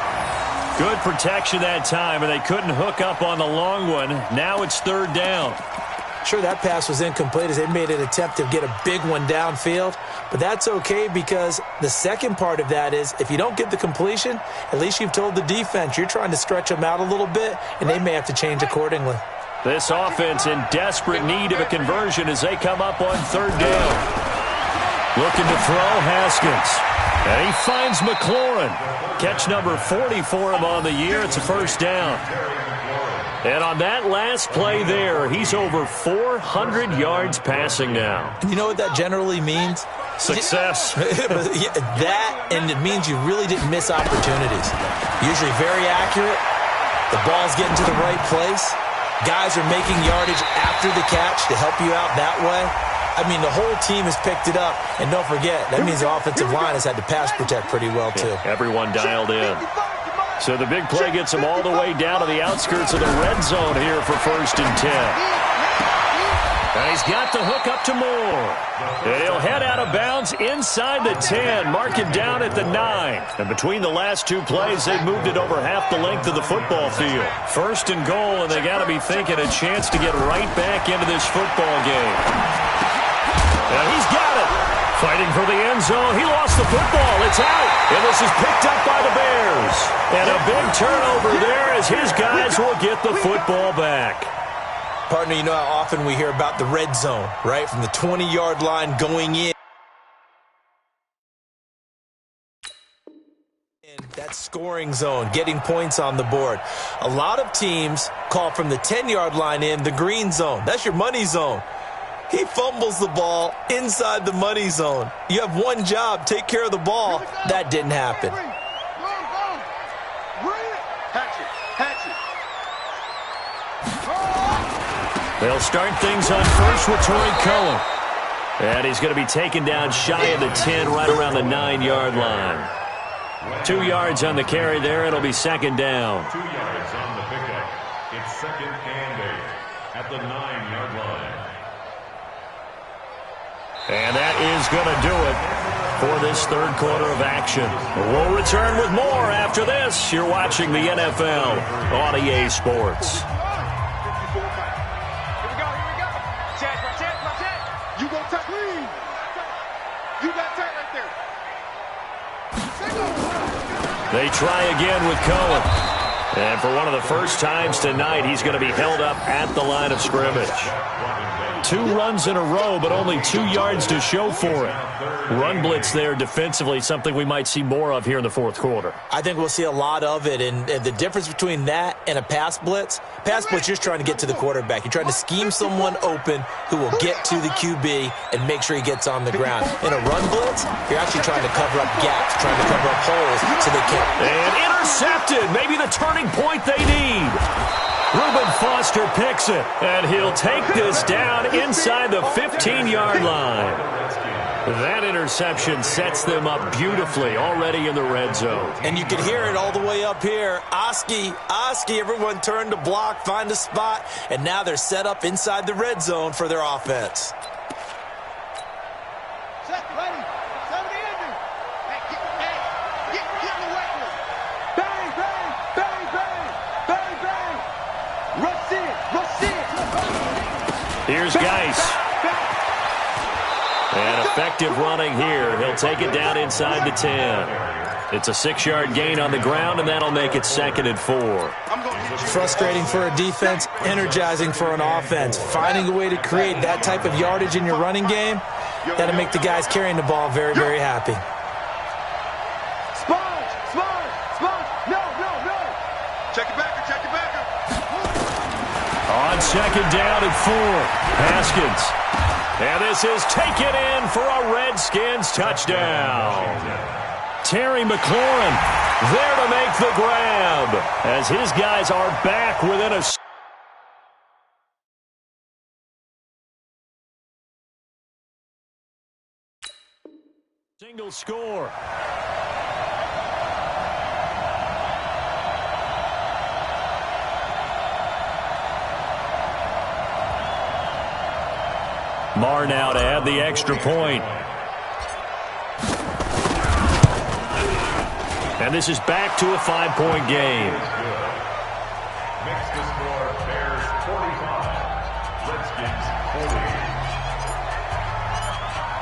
Good protection that time, and they couldn't hook up on the long one. Now it's third down. Sure, that pass was incomplete as they made an attempt to get a big one downfield. But that's okay because the second part of that is if you don't get the completion, at least you've told the defense you're trying to stretch them out a little bit, and they may have to change accordingly. This offense in desperate need of a conversion as they come up on third down. Looking to throw, Haskins. And he finds McLaurin. Catch number 40 for him on the year. It's a first down. And on that last play there, he's over 400 yards passing now. You know what that generally means? Success. That, and it means you really didn't miss opportunities. Usually very accurate. The ball's getting to the right place. Guys are making yardage after the catch to help you out that way. I mean, the whole team has picked it up. And don't forget, that means the offensive line has had to pass protect pretty well, too. Yeah, everyone dialed in. So the big play gets him all the way down to the outskirts of the red zone here for first and 10. And he's got the hook up to Moore. And he'll head out of bounds inside the 10, mark him down at the 9. And between the last two plays, they've moved it over half the length of the football field. First and goal, and they got to be thinking a chance to get right back into this football game. And he's got it. Fighting for the end zone. He lost the football. It's out. And this is picked up by the Bears. And a big turnover there as his guys will get the football back. Partner, you know how often we hear about the red zone, right? From the 20-yard line going in. That scoring zone, getting points on the board. A lot of teams call from the 10-yard line in the green zone. That's your money zone. He fumbles the ball inside the money zone. You have one job, take care of the ball. That didn't happen. They'll start things on first with Torrey Cohen. And he's going to be taken down shy of the 10, right around the 9-yard line. 2 yards on the carry there. It'll be second down. 2 yards on the pickup. It's second and 8 at the 9-yard line. And that is going to do it for this third quarter of action. We'll return with more after this. You're watching the NFL on EA Sports. They try again with Cohen. And for one of the first times tonight, he's going to be held up at the line of scrimmage. 2 runs in a row, but only 2 yards to show for it. Run blitz there defensively, something we might see more of here in the fourth quarter. I think we'll see a lot of it, and the difference between that and a pass blitz, you're just trying to get to the quarterback. You're trying to scheme someone open who will get to the QB and make sure he gets on the ground. In a run blitz, you're actually trying to cover up gaps, trying to cover up holes so they can't. And intercepted, maybe the turning point they need. Reuben Foster picks it, and he'll take this down inside the 15-yard line. That interception sets them up beautifully already in the red zone. And you can hear it all the way up here. Oski, everyone turned to block, find a spot, and now they're set up inside the red zone for their offense. Set, ready. 70 in there. Hey, get in the weight room. Bang, bang, bang, bang, bang, bang. Rush in. Here's Geis. And effective running here. He'll take it down inside the 10. It's a 6-yard gain on the ground, and that'll make it second and 4. Frustrating for a defense, energizing for an offense. Finding a way to create that type of yardage in your running game, that'll make the guys carrying the ball very, very happy. Sponge. No. Check it back. On second down and 4, Haskins. And this is taken in for a Redskins touchdown. Terry McLaurin there to make the grab as his guys are back within a... Single score. Marr now to add the extra point. And this is back to a 5-point game. Makes the score Bears 45, Redskins 40.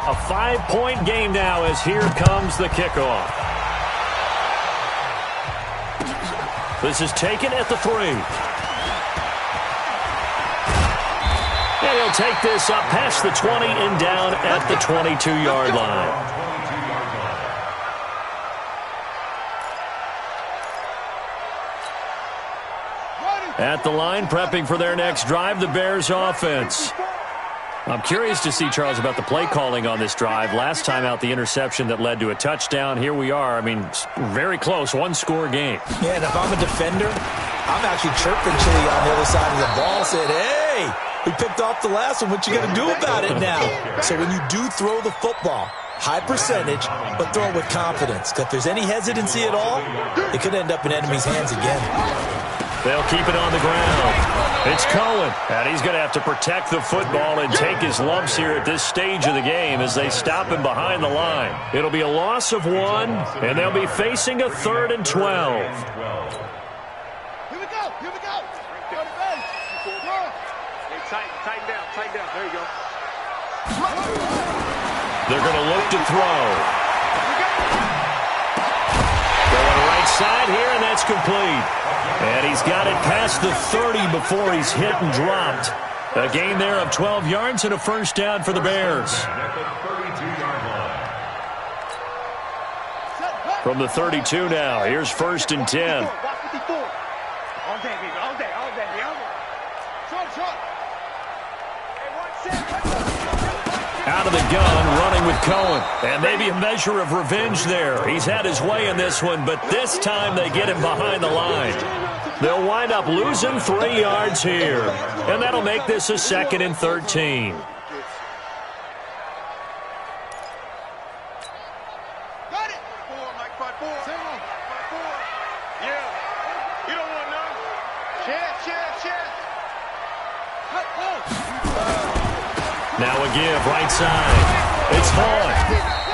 A 5-point game now as here comes the kickoff. This is taken at the 3. And he'll take this up past the 20 and down at the 22-yard line. At the line, prepping for their next drive, the Bears offense. I'm curious to see, Charles, about the play calling on this drive. Last time out, the interception that led to a touchdown. Here we are. I mean, very close, one-score game. Yeah, and if I'm a defender, I'm actually chirping Chili on the other side of the ball, said, hey, we picked off the last one. What you going to do about it now? So when you do throw the football, high percentage, but throw it with confidence. Because if there's any hesitancy at all, it could end up in enemy's hands again. They'll keep it on the ground. It's Cohen, and he's going to have to protect the football and take his lumps here at this stage of the game as they stop him behind the line. It'll be a loss of 1, and they'll be facing a 3rd and 12. Here we go. Here we go. Go to base. Hey, tighten down. There you go. They're going to look to throw. Going right side here, and that's complete. And he's got it past the 30 before he's hit and dropped. A gain there of 12 yards and a first down for the Bears. From the 32 now, here's 1st and 10. All day. Out of the gun, running with Cohen. And maybe a measure of revenge there. He's had his way in this one, but this time they get him behind the line. They'll wind up losing 3 yards here. And that'll make this a 2nd and 13. Got it. 4, Mike, 5-4. Yeah. You don't want none. Chance. Now a give, right side. It's Vaughn.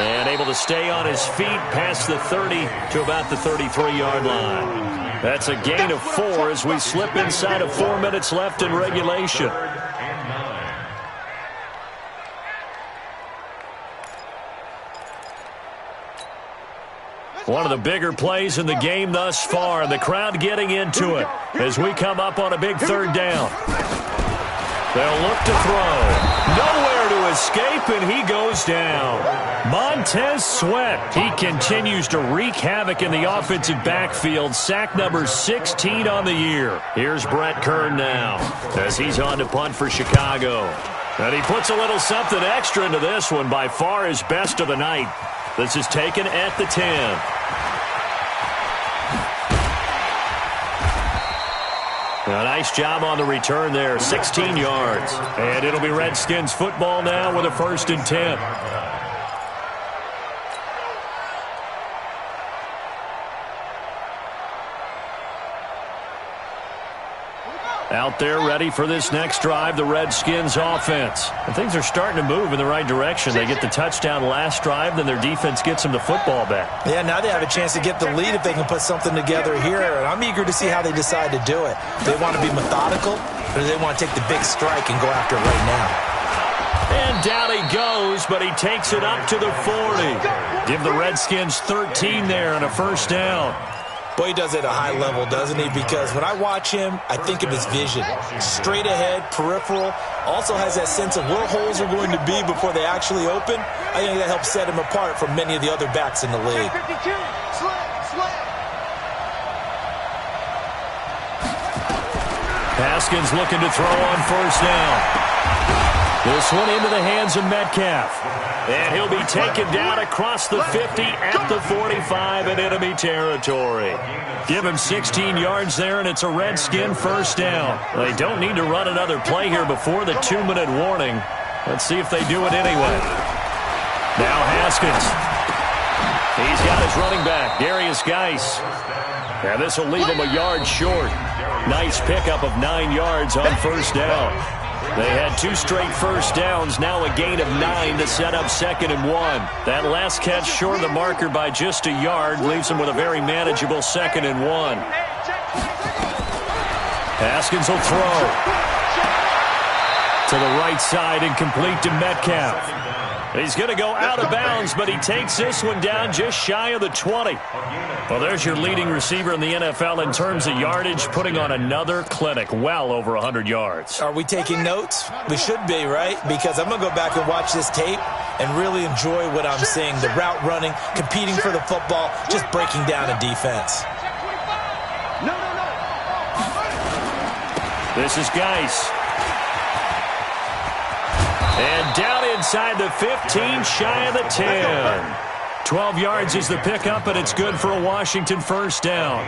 And able to stay on his feet past the 30 to about the 33-yard line. That's a gain of 4 as we slip inside of 4 minutes left in regulation. One of the bigger plays in the game thus far, and the crowd getting into it as we come up on a big 3rd down. They'll look to throw. Nowhere to escape, and he goes down. Montez Sweat. He continues to wreak havoc in the offensive backfield. Sack number 16 on the year. Here's Brett Kern now as he's on to punt for Chicago. And he puts a little something extra into this one, by far his best of the night. This is taken at the 10. A nice job on the return there, 16 yards. And it'll be Redskins football now with a 1st and 10. Out there ready for this next drive, the Redskins offense. And things are starting to move in the right direction. They get the touchdown last drive, then their defense gets them the football back. Yeah, now they have a chance to get the lead if they can put something together here. And I'm eager to see how they decide to do it. They want to be methodical, or do they want to take the big strike and go after it right now? And down he goes, but he takes it up to the 40. Give the Redskins 13 there and a first down. Boy, he does it at a high level, doesn't he? Because when I watch him, I think of his vision. Straight ahead, peripheral. Also has that sense of where holes are going to be before they actually open. I think that helps set him apart from many of the other backs in the league. Haskins looking to throw on first down. This one into the hands of Metcalf. And he'll be taken down across the 50 at the 45 in enemy territory. Give him 16 yards there, and it's a Redskin first down. They don't need to run another play here before the 2-minute warning. Let's see if they do it anyway. Now Haskins. He's got his running back, Darius Geis. And this will leave him a yard short. Nice pickup of 9 yards on first down. They had 2 straight first downs, now a gain of 9 to set up 2nd and 1. That last catch short of the marker by just a yard leaves them with a very manageable 2nd and 1. Haskins will throw. To the right side and complete to Metcalf. He's going to go out of bounds, but he takes this one down just shy of the 20. Well, there's your leading receiver in the NFL in terms of yardage, putting on another clinic, well over 100 yards. Are we taking notes? We should be, right? Because I'm going to go back and watch this tape and really enjoy what I'm seeing. The route running, competing for the football, just breaking down a defense. This is Geis. And down inside the 15, shy of the 10. 12 yards is the pickup, and it's good for a Washington first down.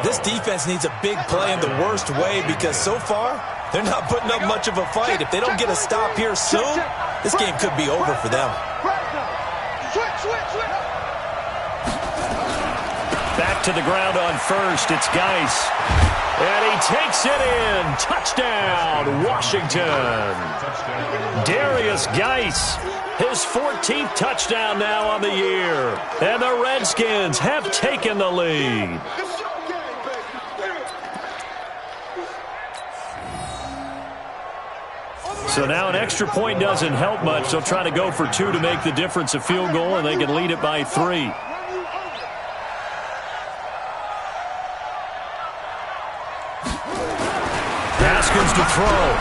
This defense needs a big play in the worst way because so far, they're not putting up much of a fight. If they don't get a stop here soon, this game could be over for them. Back to the ground on first. It's Geis. And he takes it in. Touchdown, Washington. Darius Geis, his 14th touchdown now on the year. And the Redskins have taken the lead. So now an extra point doesn't help much. They'll try to go for 2 to make the difference a field goal, and they can lead it by 3. Haskins to throw.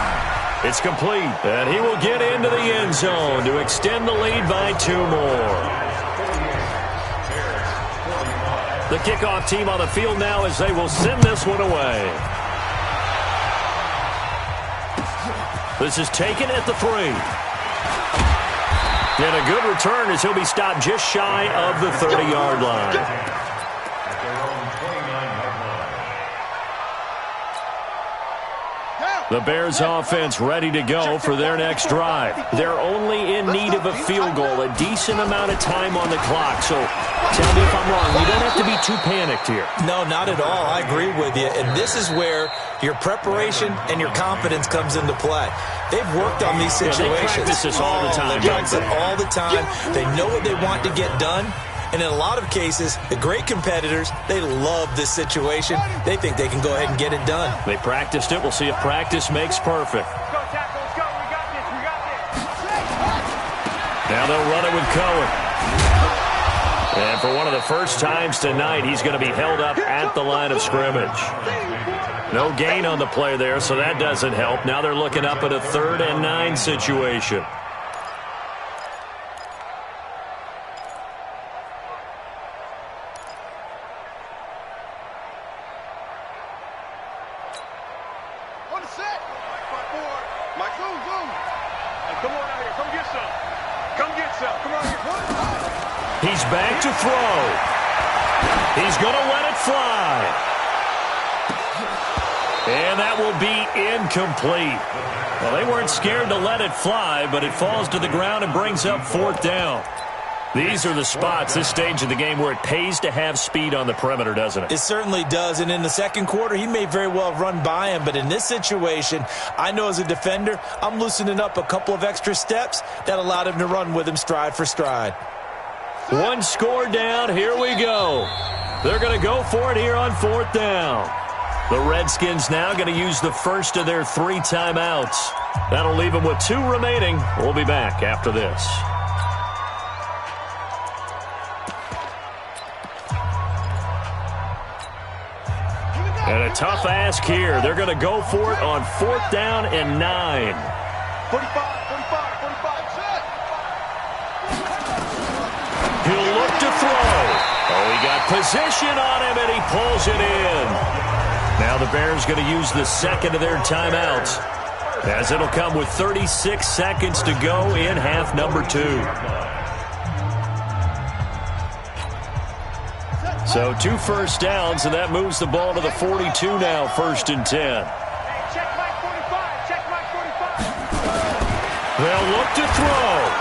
It's complete, and he will get into the end zone to extend the lead by 2 more. The kickoff team on the field now as they will send this one away. This is taken at the 3. And a good return as he'll be stopped just shy of the 30-yard line. The Bears offense ready to go for their next drive. They're only in need of a field goal, a decent amount of time on the clock. So tell me if I'm wrong. You don't have to be too panicked here. No, not at all. I agree with you. And this is where your preparation and your confidence comes into play. They've worked on these situations. Yeah, they practice this all the time. They practice it all the time. They know what they want to get done. And in a lot of cases, the great competitors, they love this situation. They think they can go ahead and get it done. They practiced it. We'll see if practice makes perfect. Now they'll run it with Cohen. And for one of the first times tonight, he's going to be held up at the line of scrimmage. No gain on the play there, so that doesn't help. Now they're looking up at a 3rd and 9 situation. He's back to throw. He's going to let it fly. And that will be incomplete. Well, they weren't scared to let it fly, but it falls to the ground and brings up 4th down. These are the spots, this stage of the game, where it pays to have speed on the perimeter, doesn't it? It certainly does, and in the second quarter, he may very well run by him, but in this situation, I know as a defender, I'm loosening up a couple of extra steps that allowed him to run with him stride for stride. 1 score down, here we go. They're going to go for it here on 4th down. The Redskins now going to use the first of their 3 timeouts. That'll leave them with 2 remaining. We'll be back after this. And a tough ask here. They're going to go for it on 4th down and 9. 45. He'll look to throw. Oh, he got position on him, and he pulls it in. Now the Bears going to use the 2nd of their timeouts, as it'll come with 36 seconds to go in half number 2. So 2 first downs, and that moves the ball to the 42 now, 1st and 10. Check Mike 45. Check Mike 45. They'll look to throw.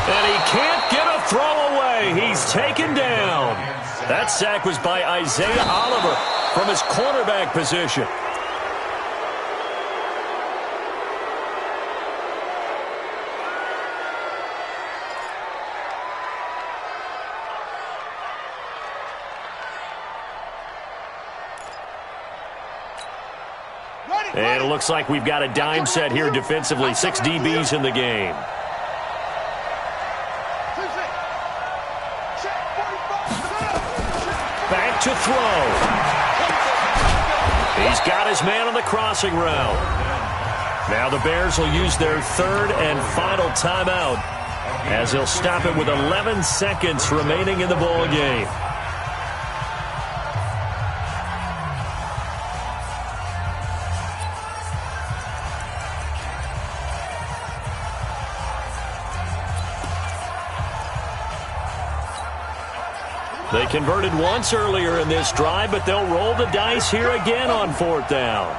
And he can't get a throw away. play. He's taken down. That sack was by Isaiah Oliver from his cornerback position. And it looks like we've got a dime set here defensively. 6 DBs in the game. Back to throw. He's got his man on the crossing route. Now the Bears will use their third and final timeout as they'll stop it with 11 seconds remaining in the ball game. They converted once earlier in this drive, but they'll roll the dice here again on 4th down.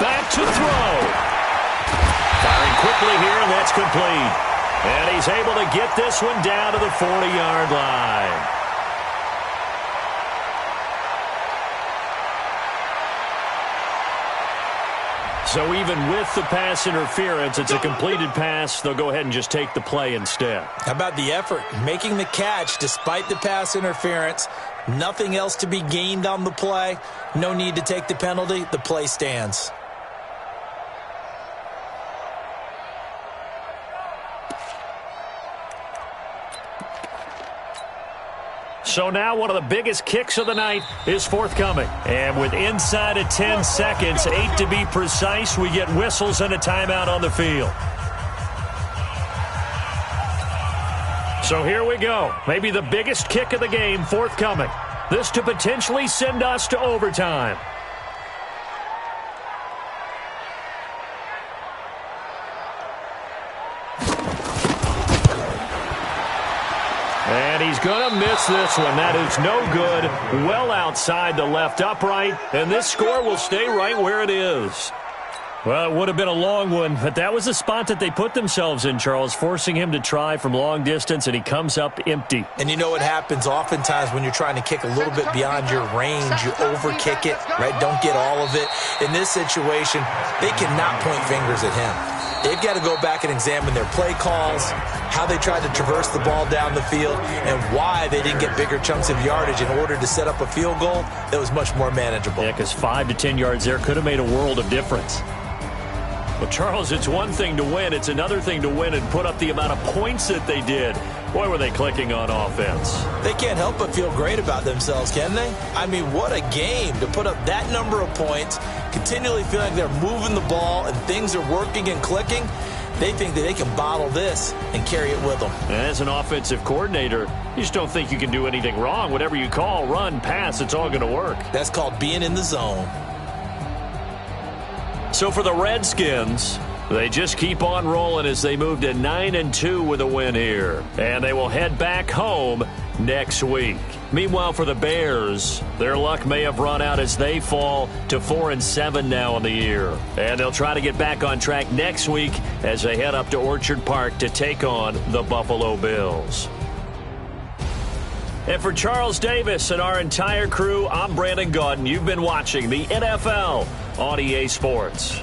Back to throw. Firing quickly here, and that's complete. And he's able to get this one down to the 40-yard line. So even with the pass interference, it's a completed pass. They'll go ahead and just take the play instead. How about the effort? Making the catch despite the pass interference. Nothing else to be gained on the play. No need to take the penalty. The play stands. So now one of the biggest kicks of the night is forthcoming. And with inside of 10 seconds, 8 to be precise, we get whistles and a timeout on the field. So here we go. Maybe the biggest kick of the game forthcoming. This to potentially send us to overtime. And he's going to miss this one. That is no good. Well outside the left upright. And this score will stay right where it is. Well, it would have been a long one, but that was the spot that they put themselves in, Charles, forcing him to try from long distance, and he comes up empty. And you know what happens oftentimes when you're trying to kick a little bit beyond your range, you overkick it, right? Don't get all of it. In this situation, they cannot point fingers at him. They've got to go back and examine their play calls, how they tried to traverse the ball down the field, and why they didn't get bigger chunks of yardage in order to set up a field goal that was much more manageable. Yeah, because 5 to 10 yards there could have made a world of difference. Well, Charles, it's one thing to win. It's another thing to win and put up the amount of points that they did. Boy, were they clicking on offense. They can't help but feel great about themselves, can they? I mean, what a game to put up that number of points, continually feeling like they're moving the ball and things are working and clicking. They think that they can bottle this and carry it with them. As an offensive coordinator, you just don't think you can do anything wrong. Whatever you call, run, pass, it's all going to work. That's called being in the zone. So for the Redskins, they just keep on rolling as they move to 9-2 with a win here. And they will head back home next week. Meanwhile, for the Bears, their luck may have run out as they fall to 4-7 now in the year. And they'll try to get back on track next week as they head up to Orchard Park to take on the Buffalo Bills. And for Charles Davis and our entire crew, I'm Brandon Gaudin. You've been watching the NFL on EA Sports.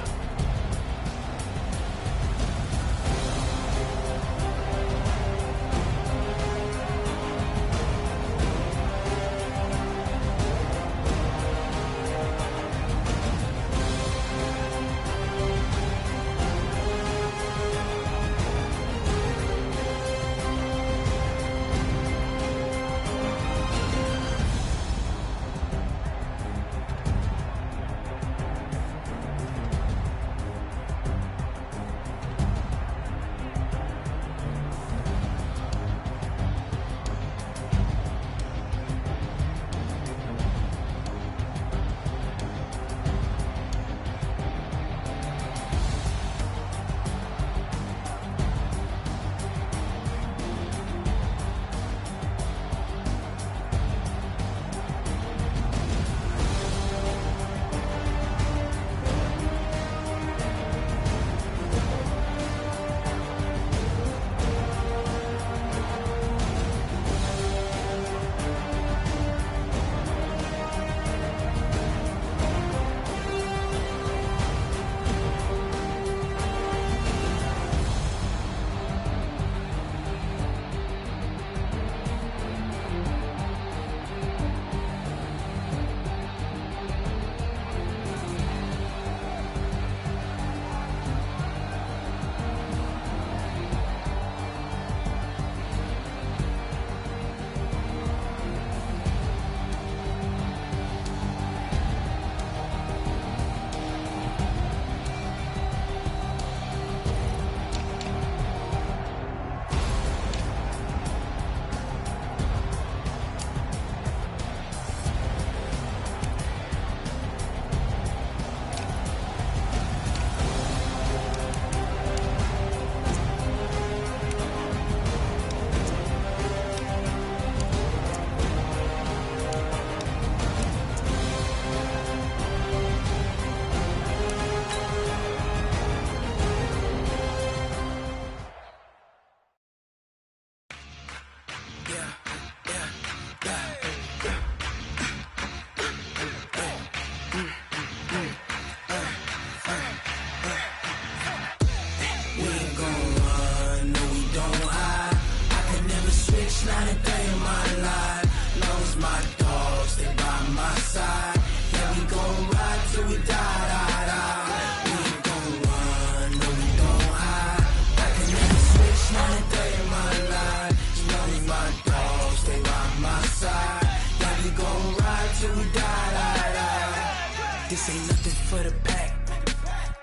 This ain't nothing for the pack.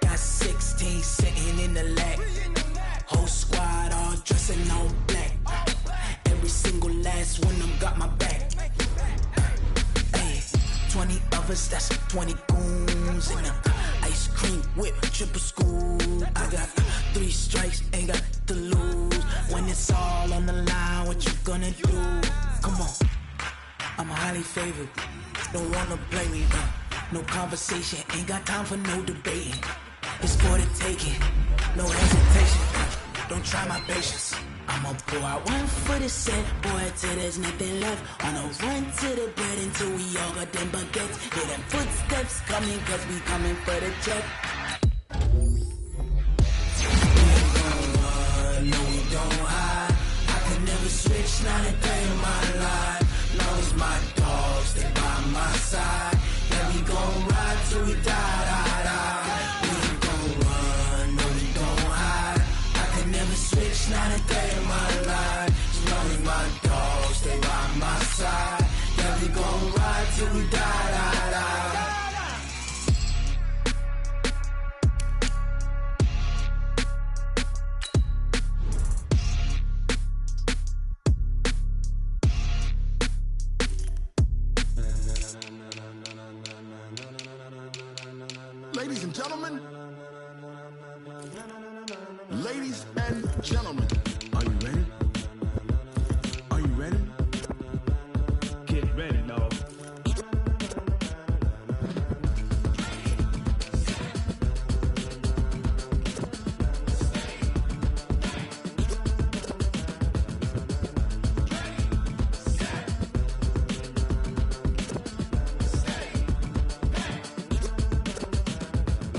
Got 16 sitting in the lap. Whole squad all dressing all black. Every single last one of them got my back. Hey, 20 of us, that's 20 goons in the ice cream whip, triple school. I got 3 strikes, ain't got to lose. When it's all on the line, what you gonna do? Come on, I'm highly favored. Don't wanna play me, no conversation, ain't got time for no debating. It's for the taking, no hesitation. Don't try my patience. I'ma pour out one for the set, boy, till there's nothing left. On a run to the bed until we all got them baguettes. Hear them footsteps coming, cause we coming for the check. No, we don't hide. I could never switch, not a day in my life. Long as my dogs, they by my side. Yeah, we gon' ride till we die, die, die. We ain't gon' run, no, we don't hide. I could never switch, not a day in my life. As long as my dogs, they by my side. Yeah, we gon' ride till we die, die, die. Ladies and gentlemen, are you ready? Are you ready? Get ready, dog.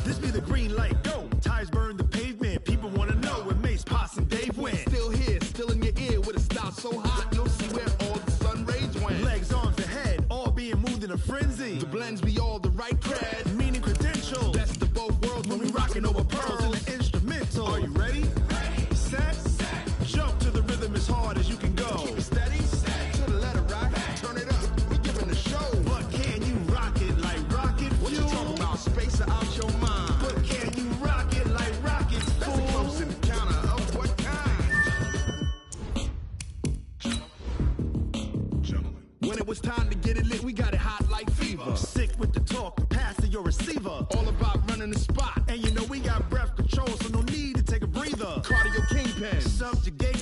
This be the green light, go. Tires burn the pavement. People wanna know where Mace, Pops, and Dave went. Still here, still in your ear with a style so hot, you'll see where all the sun rays went. Legs, arms, and head, all being moved in a frenzy. The blends be all the right cred, meaning credentials. Best of both worlds when we rockin' over pearls in the instrumental. Are you ready? Set. Jump to the rhythm as hard as you can go. Keep it steady, to the letter rock. Turn it up, we giving a show. But can you rock it like rocket fuel? What you talking about? Space out your mind. But can you rock it like rocket fuel? That's a close encounter of what kind? Gentlemen. When it was time to get it lit, we got it hot like fever. Sick with the talk, pass to your receiver. All about running the spot. And you know we got breath control, so no need to take a breather. Cardio kingpin, subjugate